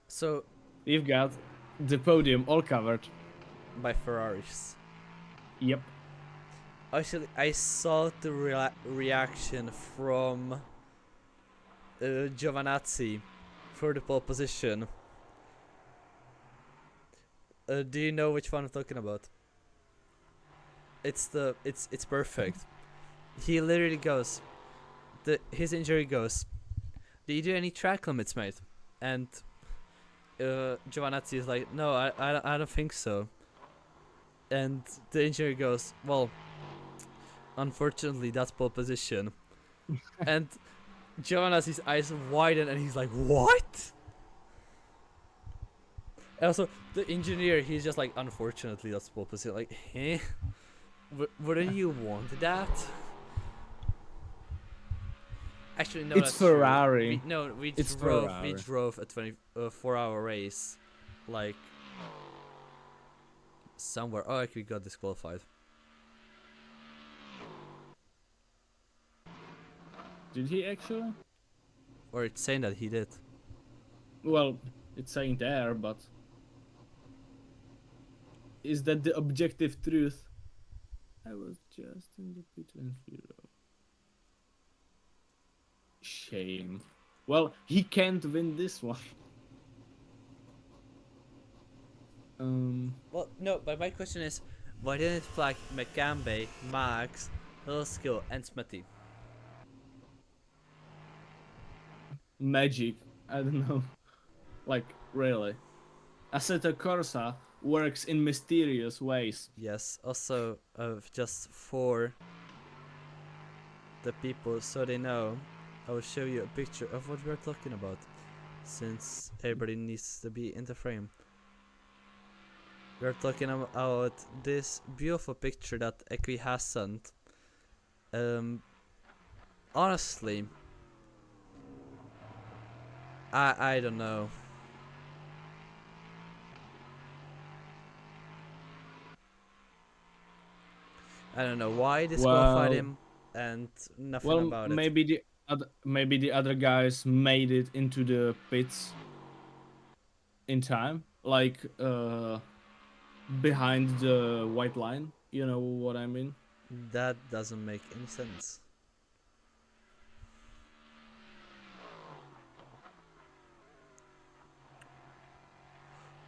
So, We've got the podium all covered. by Ferraris. Yep. Actually, I saw the reaction from Giovanazzi for the pole position. Do you know which one I'm talking about? It's perfect. He literally goes. His injury goes. Do you do any track limits, mate? And Giovanazzi is like, no, I don't think so. And the injury goes, well, unfortunately, that's pole position. And Giovanazzi's eyes widen and he's like, what? And also, the engineer, he's just like, unfortunately, that's pole position. Like, eh? Wouldn't you want that? Actually, no, It's that's Ferrari. true. We It's drove Ferrari. a 24-hour race, like somewhere. Oh, actually, got disqualified. Did he actually? Or it's saying that he did. Well, it's saying there, but is that the objective truth? I was just in the pit and zero. Shame. Well, he can't win this one. Well, no, but my question is, why didn't it flag McCambay, Max, Little Skill, and Smithy? Magic. I don't know. Like, really. Assetto Corsa works in mysterious ways. Yes, also, just for the people so they know, I will show you a picture of what we're talking about, since everybody needs to be in the frame. We're talking about this beautiful picture that Equi has sent. Honestly, I don't know. I don't know why disqualified him, and nothing about it. Maybe the other guys made it into the pits in time, like behind the white line. You know what I mean? That doesn't make any sense.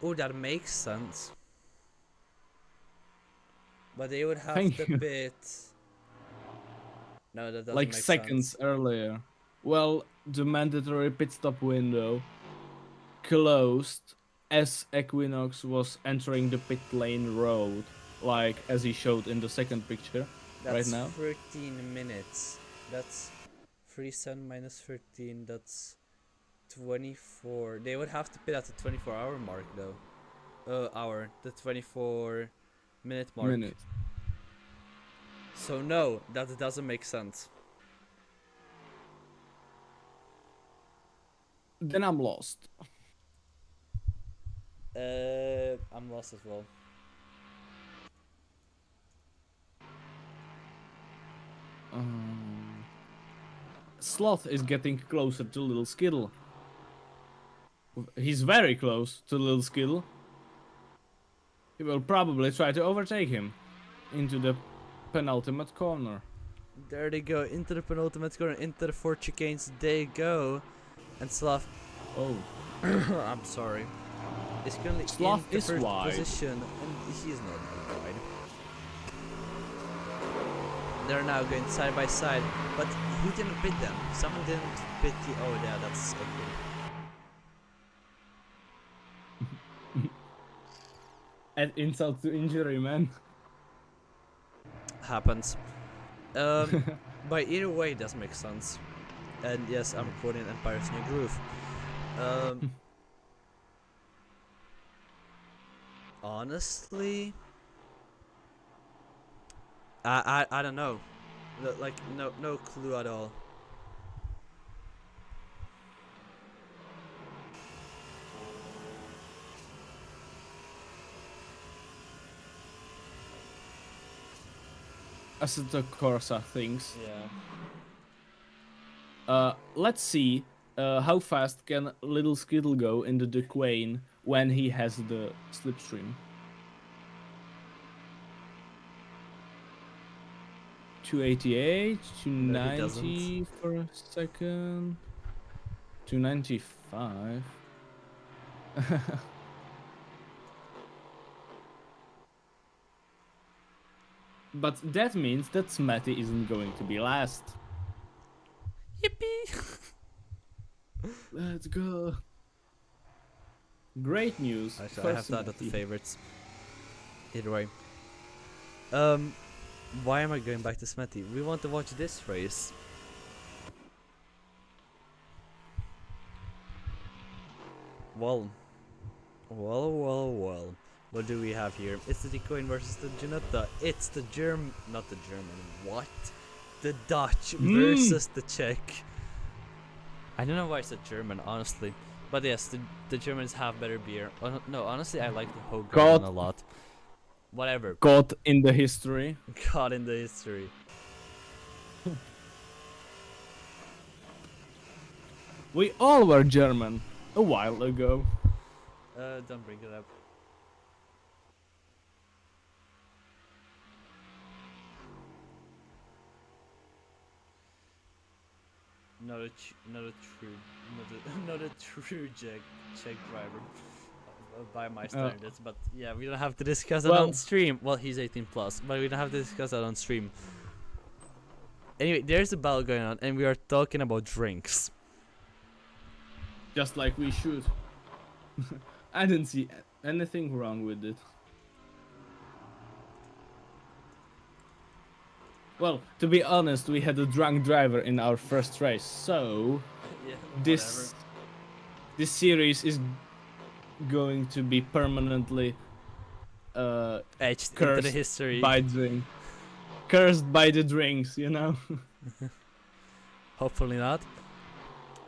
Oh, that makes sense. But they would have Thank to you. pit. No, that doesn't Like make seconds sense. earlier. Well, the mandatory pit stop window closed as Equinox was entering the pit lane road, like as he showed in the second picture. That's right now. 13 minutes. That's 37 minus 13. That's 24. They would have to pit at the 24-hour mark, though. The 24-minute mark. Minute. So no, that doesn't make sense. Then I'm lost. I'm lost as well. Sloth is getting closer to Little Skittle. He's very close to Little Skittle. He will probably try to overtake him into the penultimate corner. There they go, into the penultimate corner, into the 4 chicanes they go. And Slav, Oh, I'm sorry, is currently Slav in the is first wide. position, and he's not that wide. They're now going side by side, but who didn't pit them? Someone didn't pit the. Oh, yeah, that's okay. Add insult to injury, man. Happens. But either way, it does make sense. And yes, I'm quoting Empire's New Groove. Honestly, I don't know. Like no clue at all. Assetto Corsa things. Yeah. Let's see how fast can Little Skittle go in the Duquesne when he has the slipstream. 288, 290 for a second. 295. But that means that Smetty isn't going to be last. Yippee! Let's go. Great news. Actually, for I have that at the Smetty. favorites. Either way. Why am I going back to Smetty? We want to watch this race. Well. What do we have here? It's the Decoin versus the Janetta. It's the not the German. What? The Dutch versus the Czech. I don't know why it's a German, honestly. But yes, the Germans have better beer. Oh, no, honestly, I like the Hogarden a lot. Whatever. Caught in the history. Caught in the history. We all were German a while ago. Don't bring it up. Not a true Czech driver by my standards, but yeah, we don't have to discuss it on stream. Well, he's 18 plus, but we don't have to discuss that on stream. Anyway, there's a battle going on, and we are talking about drinks. Just like we should. I didn't see anything wrong with it. Well, to be honest, we had a drunk driver in our first race, so Yeah, this series is going to be permanently etched into cursed the history by drink. Cursed by the drinks, you know. Hopefully not.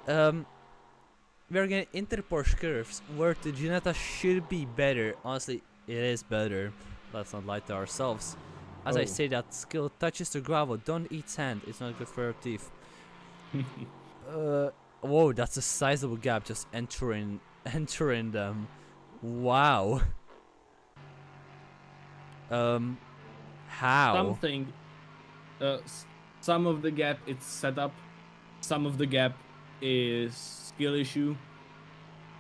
We're getting into the Porsche curves where the Ginetta should be better. Honestly, it is better. Let's not lie to ourselves. As I say that, skill touches the gravel. Don't eat sand. It's not good for your teeth. Whoa, that's a sizable gap just entering them. Wow. How? Something. Some of the gap is setup. Some of the gap is skill issue.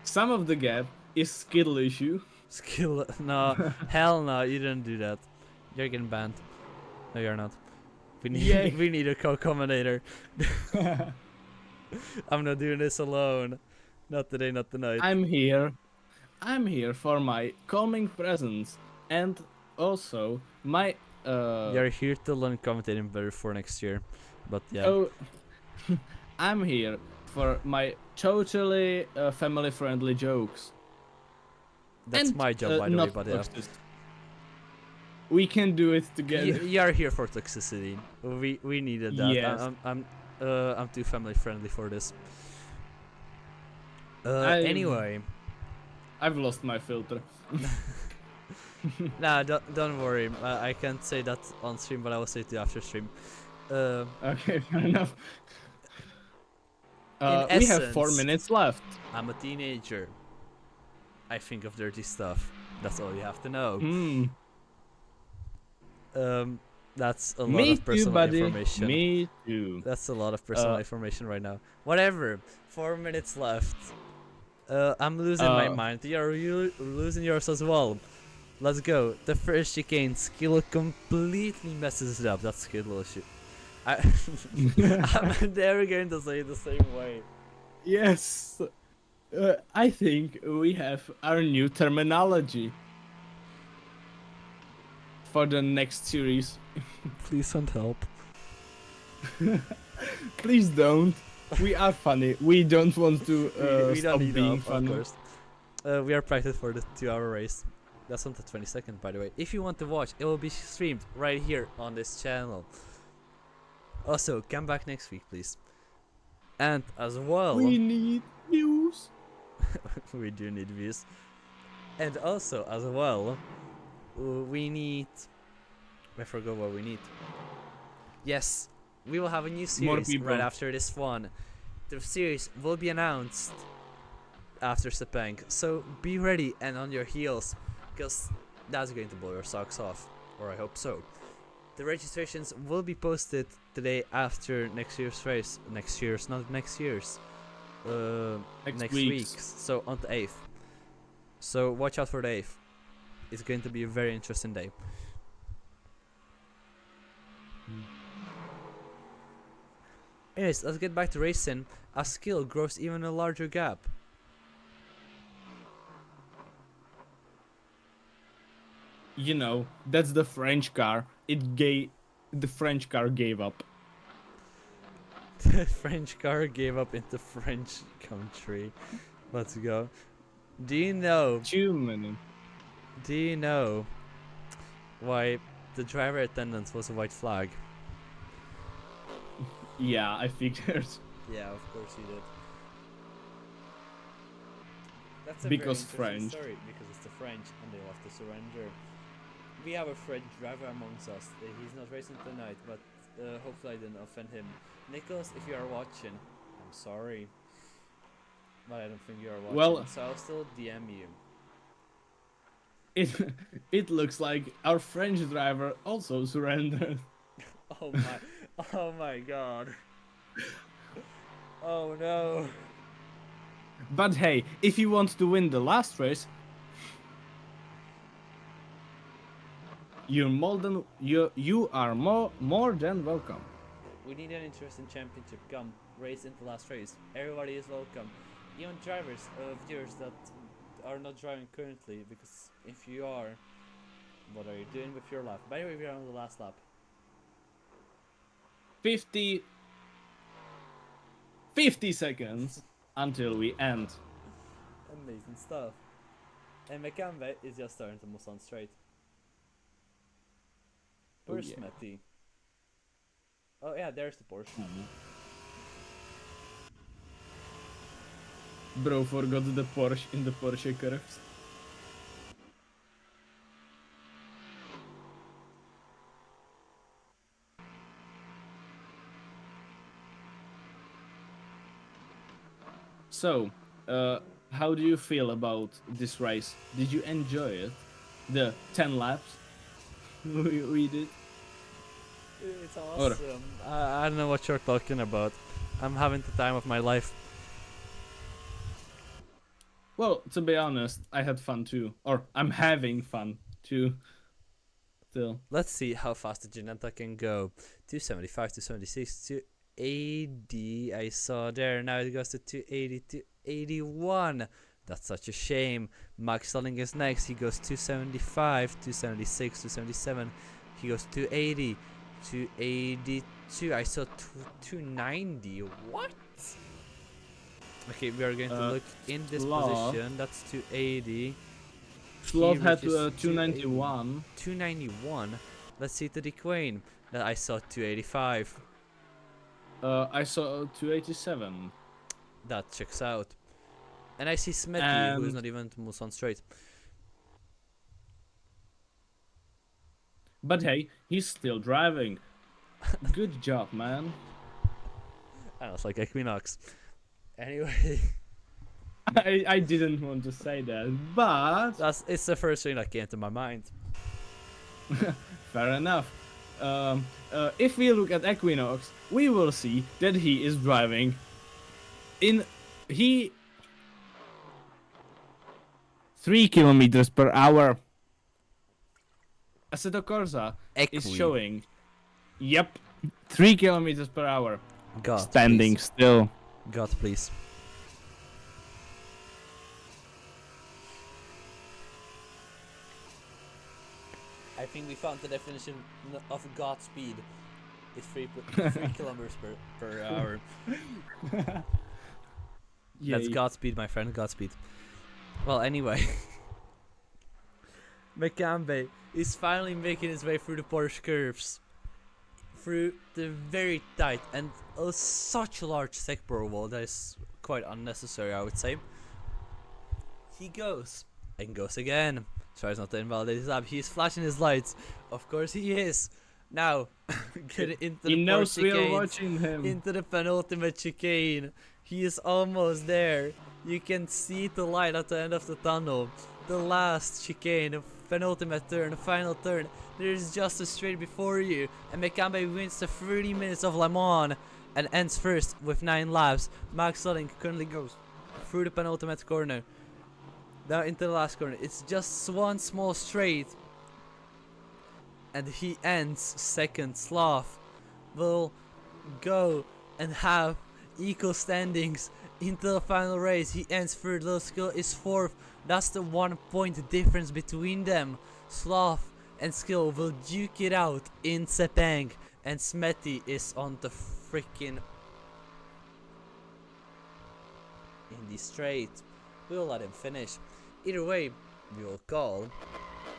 Some of the gap is skill issue. Skill? No, hell no! You didn't do that. You're getting banned. No, you're not. We need we need a co-commentator. I'm not doing this alone. Not today, not tonight. I'm here. I'm here for my calming presence and also my. You're here to learn commentating better for next year, but yeah. Oh, I'm here for my totally family-friendly jokes. That's and, my job, by the way, but yeah. We can do it together. You're here for toxicity. We needed that. Yes. I'm too family friendly for this. Anyway, I've lost my filter. Nah, don't worry. I can't say that on stream, but I will say it to you after stream. Okay, fair enough. In we have 4 essence, minutes left. I'm a teenager. I think of dirty stuff. That's all you have to know. That's a lot of personal information. Me too. That's a lot of personal information right now. Whatever. 4 minutes left. I'm losing my mind. You're losing yours as well. Let's go. The first chicane, skill completely messes it up. That's skill issue. I'm never going to say it the same way. Yes. I think we have our new terminology for the next series. Please don't help. Please don't. We are funny. We don't want to we stop don't need being help, funny. of course. We are practiced for the 2-hour race. That's on the 22nd, by the way. If you want to watch, it will be streamed right here on this channel. Also, come back next week, please. And as well, We need views. we do need views. And also, as well, we need. I forgot what we need. Yes, we will have a new series right after this one. The series will be announced after Sepang, so be ready and on your heels, because that's going to blow your socks off, or I hope so. The registrations will be posted today after next year's race. Not next year's. next week. week. So on the 8th. So watch out for the 8th. It's going to be a very interesting day. Anyways, let's get back to racing. A skill grows even a larger gap. You know, that's the French car. The French car gave up. The French car gave up in the French country. Let's go. Do you know 2 minutes. Do you know why the driver attendance was a white flag? Yeah, I figured. Yeah, of course you did. That's Because very interesting French. story, because it's the French and they have to surrender. We have a French driver amongst us. He's not racing tonight, but hopefully I didn't offend him. Nicholas, if you are watching, I'm sorry, but I don't think you are watching. Well, so I'll still DM you. It looks like our French driver also surrendered. Oh my god. Oh no. But hey, if you want to win the last race, you are more than welcome. We need an interesting championship. Come, race into last race. Everybody is welcome. Even drivers, viewers that are not driving currently, because if you are, what are you doing with your lap? By the way, we are on the last lap. 50 seconds until we end. Amazing stuff. And McCanvey is just starting to move on straight. Oh, Where's yeah. Smetty? Oh yeah, there's the Porsche. Bro forgot the Porsche in the Porsche curves. So, how do you feel about this race? Did you enjoy it? The 10 laps we did? It's awesome. I don't know what you're talking about. I'm having the time of my life. Well, to be honest, I had fun too. Or I'm having fun too. Still. Let's see how fast the Ginetta can go. 275, 276, 280. I saw there. Now it goes to 280, 281. That's such a shame. Max Stalling is next. He goes 275, 276, 277. He goes 280, 282. I saw 290. What? Okay, we are going to look in this position. That's 280. Sloth had which is 291. 291. Let's see to the Queen. That I saw 285. I saw 287. That checks out. And I see Smetty, who is not even to Musan straight. But hey, he's still driving. Good job, man. I was like Equinox. Anyway, I didn't want to say that, but it's the first thing that came to my mind. fair enough. If we look at Equinox, we will see that he is driving in 3 kilometers per hour. Assetto Corsa is showing. Yep, 3 kilometers per hour. God, standing please. still. God, please. I think we found the definition of Godspeed. It's 3 kilometers per hour. That's Godspeed, my friend. Godspeed. Well, anyway. McCambe is finally making his way through the Porsche curves. Through the very tight and such a large sector wall that is quite unnecessary, I would say. He goes and goes again. Tries not to invalidate his lap. He's flashing his lights. Of course he is. Now, get into the knows Porsche we are chicane, watching him. into the penultimate chicane. He is almost there. You can see the light at the end of the tunnel. The last chicane, penultimate turn, final turn. There's just a straight before you, and McCambe wins the 30 minutes of Le Mans. and ends first with 9 laps. Max Stalling currently goes through the penultimate corner, now into the last corner. It's just one small straight, and he ends second. Slav will go and have equal standings into the final race. He ends third, Little Skill is fourth. That's the 1 point difference between them. Slav and Skill will duke it out in Sepang, and Smetty is on the freaking in the straight. We'll let him finish. Either way, we will call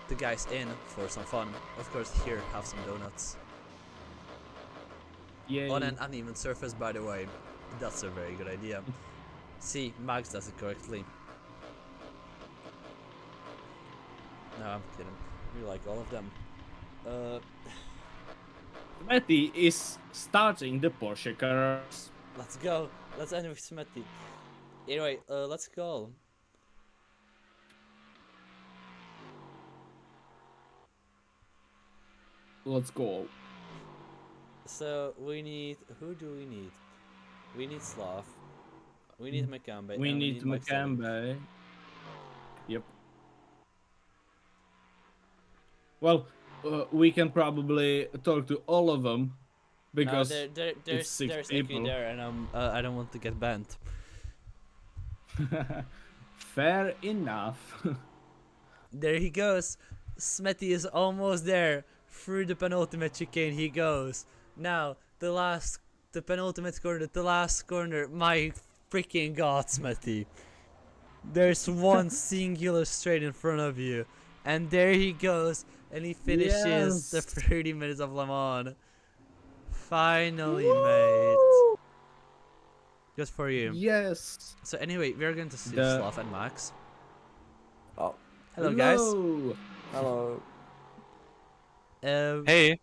the guys in for some fun. Of course, here, have some donuts. Yay. On an uneven surface, by the way. That's a very good idea. See, Max does it correctly. No, I'm kidding. We like all of them. Smetty is starting the Porsche cars. Let's go. Let's end with Smetty. Anyway, let's call. Let's go. So we need. Who do we need? We need Slav. We need Makambe. We and need Max Stalling. Makambe. Yep. Well, we can probably talk to all of them because No, it's 6 there's people. Eki there, and I don't want to get banned. Fair enough. There he goes. Smetty is almost there. Through the penultimate chicane he goes. Now the penultimate corner, the last corner. My freaking god, Smetty. There's one singular straight in front of you, and there he goes, and he finishes the 30 minutes of Le Mans. Finally, mate. Good for you. Yes. So anyway, we're going to see The- Slav and Max. Oh, Hello, guys. hello. Hey,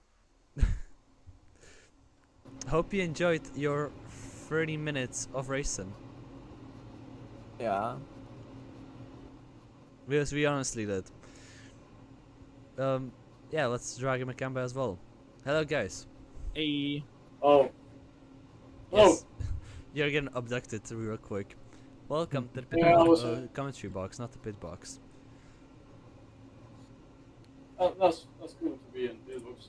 Hope you enjoyed your 30 minutes of racing. Yeah. Because we honestly did. Yeah, let's drag him a Makambe as well. Hello, guys. Hey. Oh. Yes. You're getting abducted real quick. Welcome to the pit Yeah, I was, commentary box, not the pit box. That's cool to be in Billbox.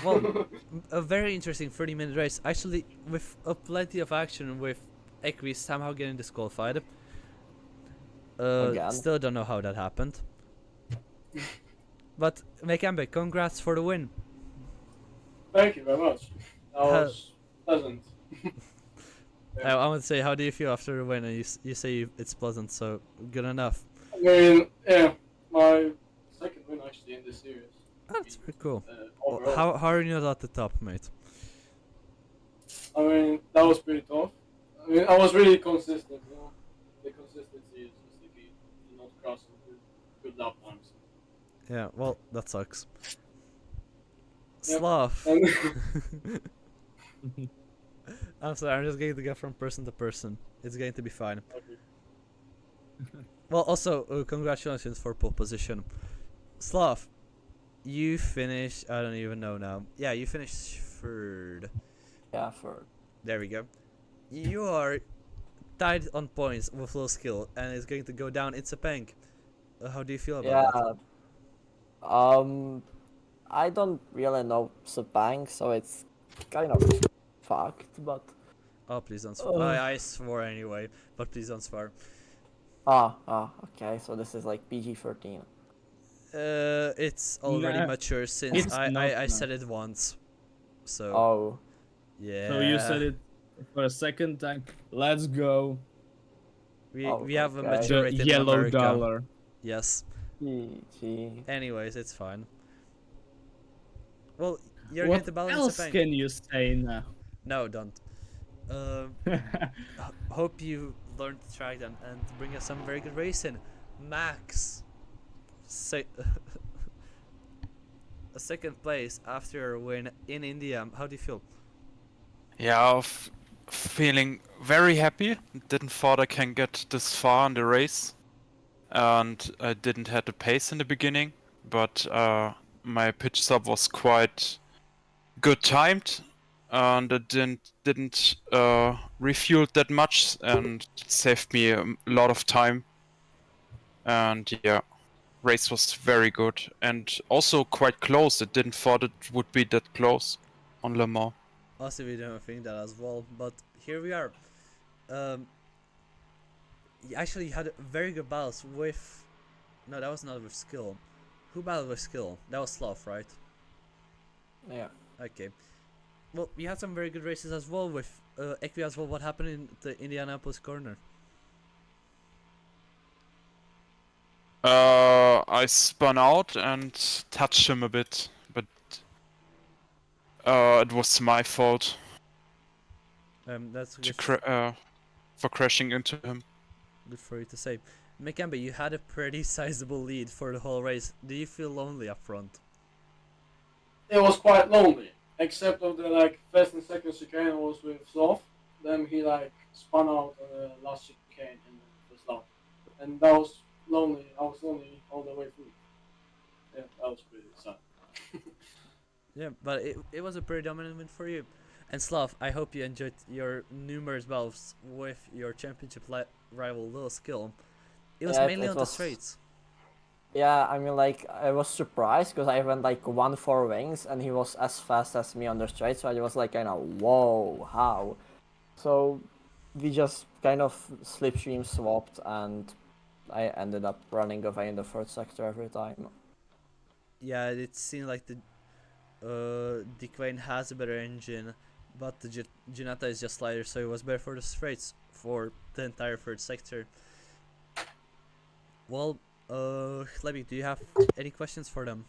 Well, a very interesting 30-minute race. Actually, with plenty of action, with Equi somehow getting disqualified. Again? Still don't know how that happened. But Makambe, congrats for the win. Thank you very much. That was pleasant. I want to say, how do you feel after the win? And you say it's pleasant, so good enough. I mean, yeah, my second win actually in this series. That's pretty cool. Overall. How are you not at the top, mate? I mean, that was pretty tough. I mean, I was really consistent, you know. The consistency is just the key. You're not crossing good lap times. Yeah, well, that sucks. Yep. Slav. And I'm sorry, I'm just going to go from person to person. It's going to be fine. okay. Well, also, congratulations for pole position. Slav, you finished, I don't even know now. Yeah, you finished third. Yeah, for There we go. You are tied on points with low skill, and it's going to go down in Sepang. How do you feel about that? I don't really know Sepang, so it's kind of fucked, but Oh, please don't swear. I swore anyway, but please don't swear. okay, so this is like PG-13. It's already Nah, mature since it's I not, said it once. So, Oh, yeah. So you said it for a second time. Let's go. We have a okay. majority The in yellow America. dollar. Yes. PG. Anyways, it's fine. Well, you're What going to balance else Sepang. can you say now? No, don't. Hope you learned to track them and bring us some very good racing. Max, a second place after a win in India. How do you feel? yeah, feeling very happy. Didn't thought I can get this far in the race, and I didn't have the pace in the beginning, but my pitch stop was quite good timed, and it didn't refuel that much, and it saved me a lot of time. And yeah, race was very good and also quite close. It didn't thought it would be that close on Le Mans. Also, we don't think that as well, but here we are. Um, you actually had very good battles with. No, that was not with skill. Who battled with skill? That was Sloth, right? Yeah. Okay. Well, we had some very good races as well with Equi as well. What happened in the Indianapolis corner? I spun out and touched him a bit, but it was my fault That's to good, for crashing into him. good for you to say. Mekambe, you had a pretty sizable lead for the whole race. Do you feel lonely up front? It was quite lonely, except of the like first and second chicane was with Sloth. Then he like spun out on the last chicane in the Sloth, and that was lonely. I was lonely all the way through. Yeah, that was pretty sad. Yeah, but it was a pretty dominant win for you. And Slav, I hope you enjoyed your numerous battles with your championship rival Lil Skill. It was Yeah, mainly it on the was- straights. Yeah, I mean, like, I was surprised because I went like 1-4 wings and he was as fast as me on the straight, so I was like, kind of, whoa, how? So we just kind of slipstream swapped and I ended up running away in the third sector every time. Yeah, it seemed like the Quain has a better engine, but the Junata is just lighter, so it was better for the straights for the entire third sector. Well, Hlebik, do you have any questions for them?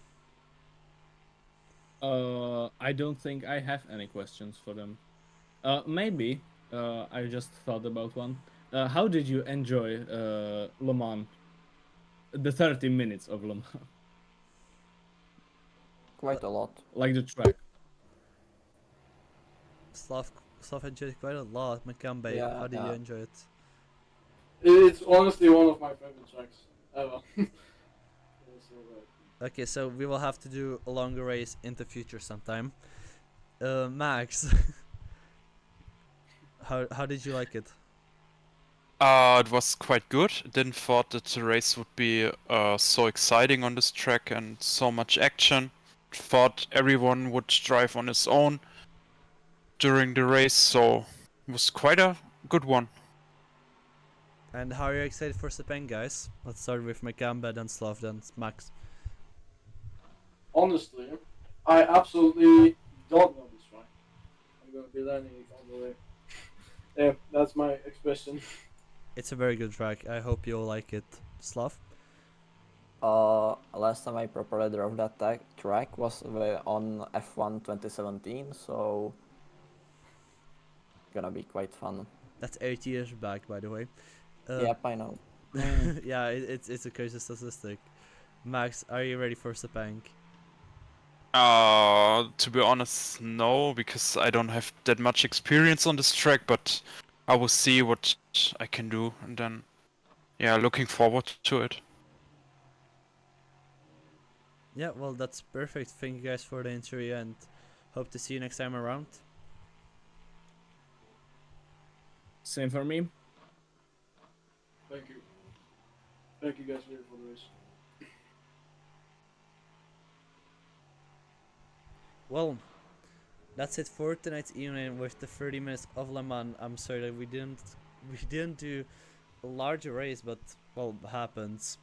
I don't think I have any questions for them. Maybe. I just thought about one. How did you enjoy Le Mans? The 30 minutes of Le Mans, Quite a lot. like the track. Slav enjoyed quite a lot. Mekambe, Yeah, how did you yeah. enjoy it? It's honestly one of my favorite tracks ever. It's so good. Okay, so we will have to do a longer race in the future sometime. Max, how did you like it? It was quite good. Didn't thought that the race would be so exciting on this track and so much action. Thought everyone would drive on his own during the race, so it was quite a good one. And how are you excited for Sepang, guys? Let's start with Mekambe, then Slav, then Max. Honestly, I absolutely don't know this track. I'm gonna be learning it on the way. Yeah, that's my expression. It's a very good track. I hope you'll like it. Slav? Last time I properly drove that track was on F1 2017, so gonna be quite fun. That's 8 years back, by the way. Yep, I know. Yeah, it's a crazy statistic. Max, are you ready for Sepang? To be honest, no, because I don't have that much experience on this track, but I will see what I can do, and then, yeah, looking forward to it. Yeah, well, that's perfect. Thank you guys for the interview and hope to see you next time around. Same for me. Thank you. Thank you guys really for the race. Well, that's it for tonight's evening with the 30 minutes of Le Mans. I'm sorry that we didn't do a larger race, but well, happens.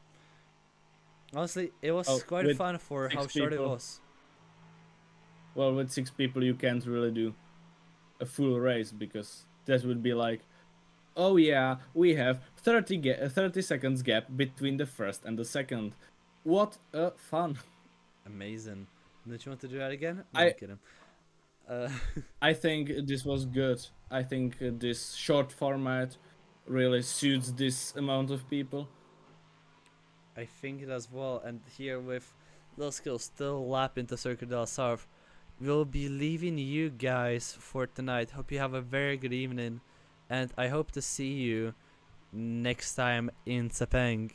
Honestly, it was quite with fun for how 6 short it people. was. Well, with 6 people, you can't really do a full race because that would be like, oh yeah, we have 30 seconds gap between the first and the second. What a fun! Amazing. Don't you want to do that again? No, I- I'm kidding. I think this was good. I think this short format really suits this amount of people. I think it as well. And here with Lil Skill still lapping the Circuit del Sarthe, we'll be leaving you guys for tonight. Hope you have a very good evening, and I hope to see you next time in Sepang.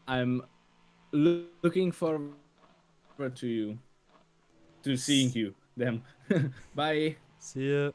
I'm looking forward to you. to seeing you then. Bye. See ya.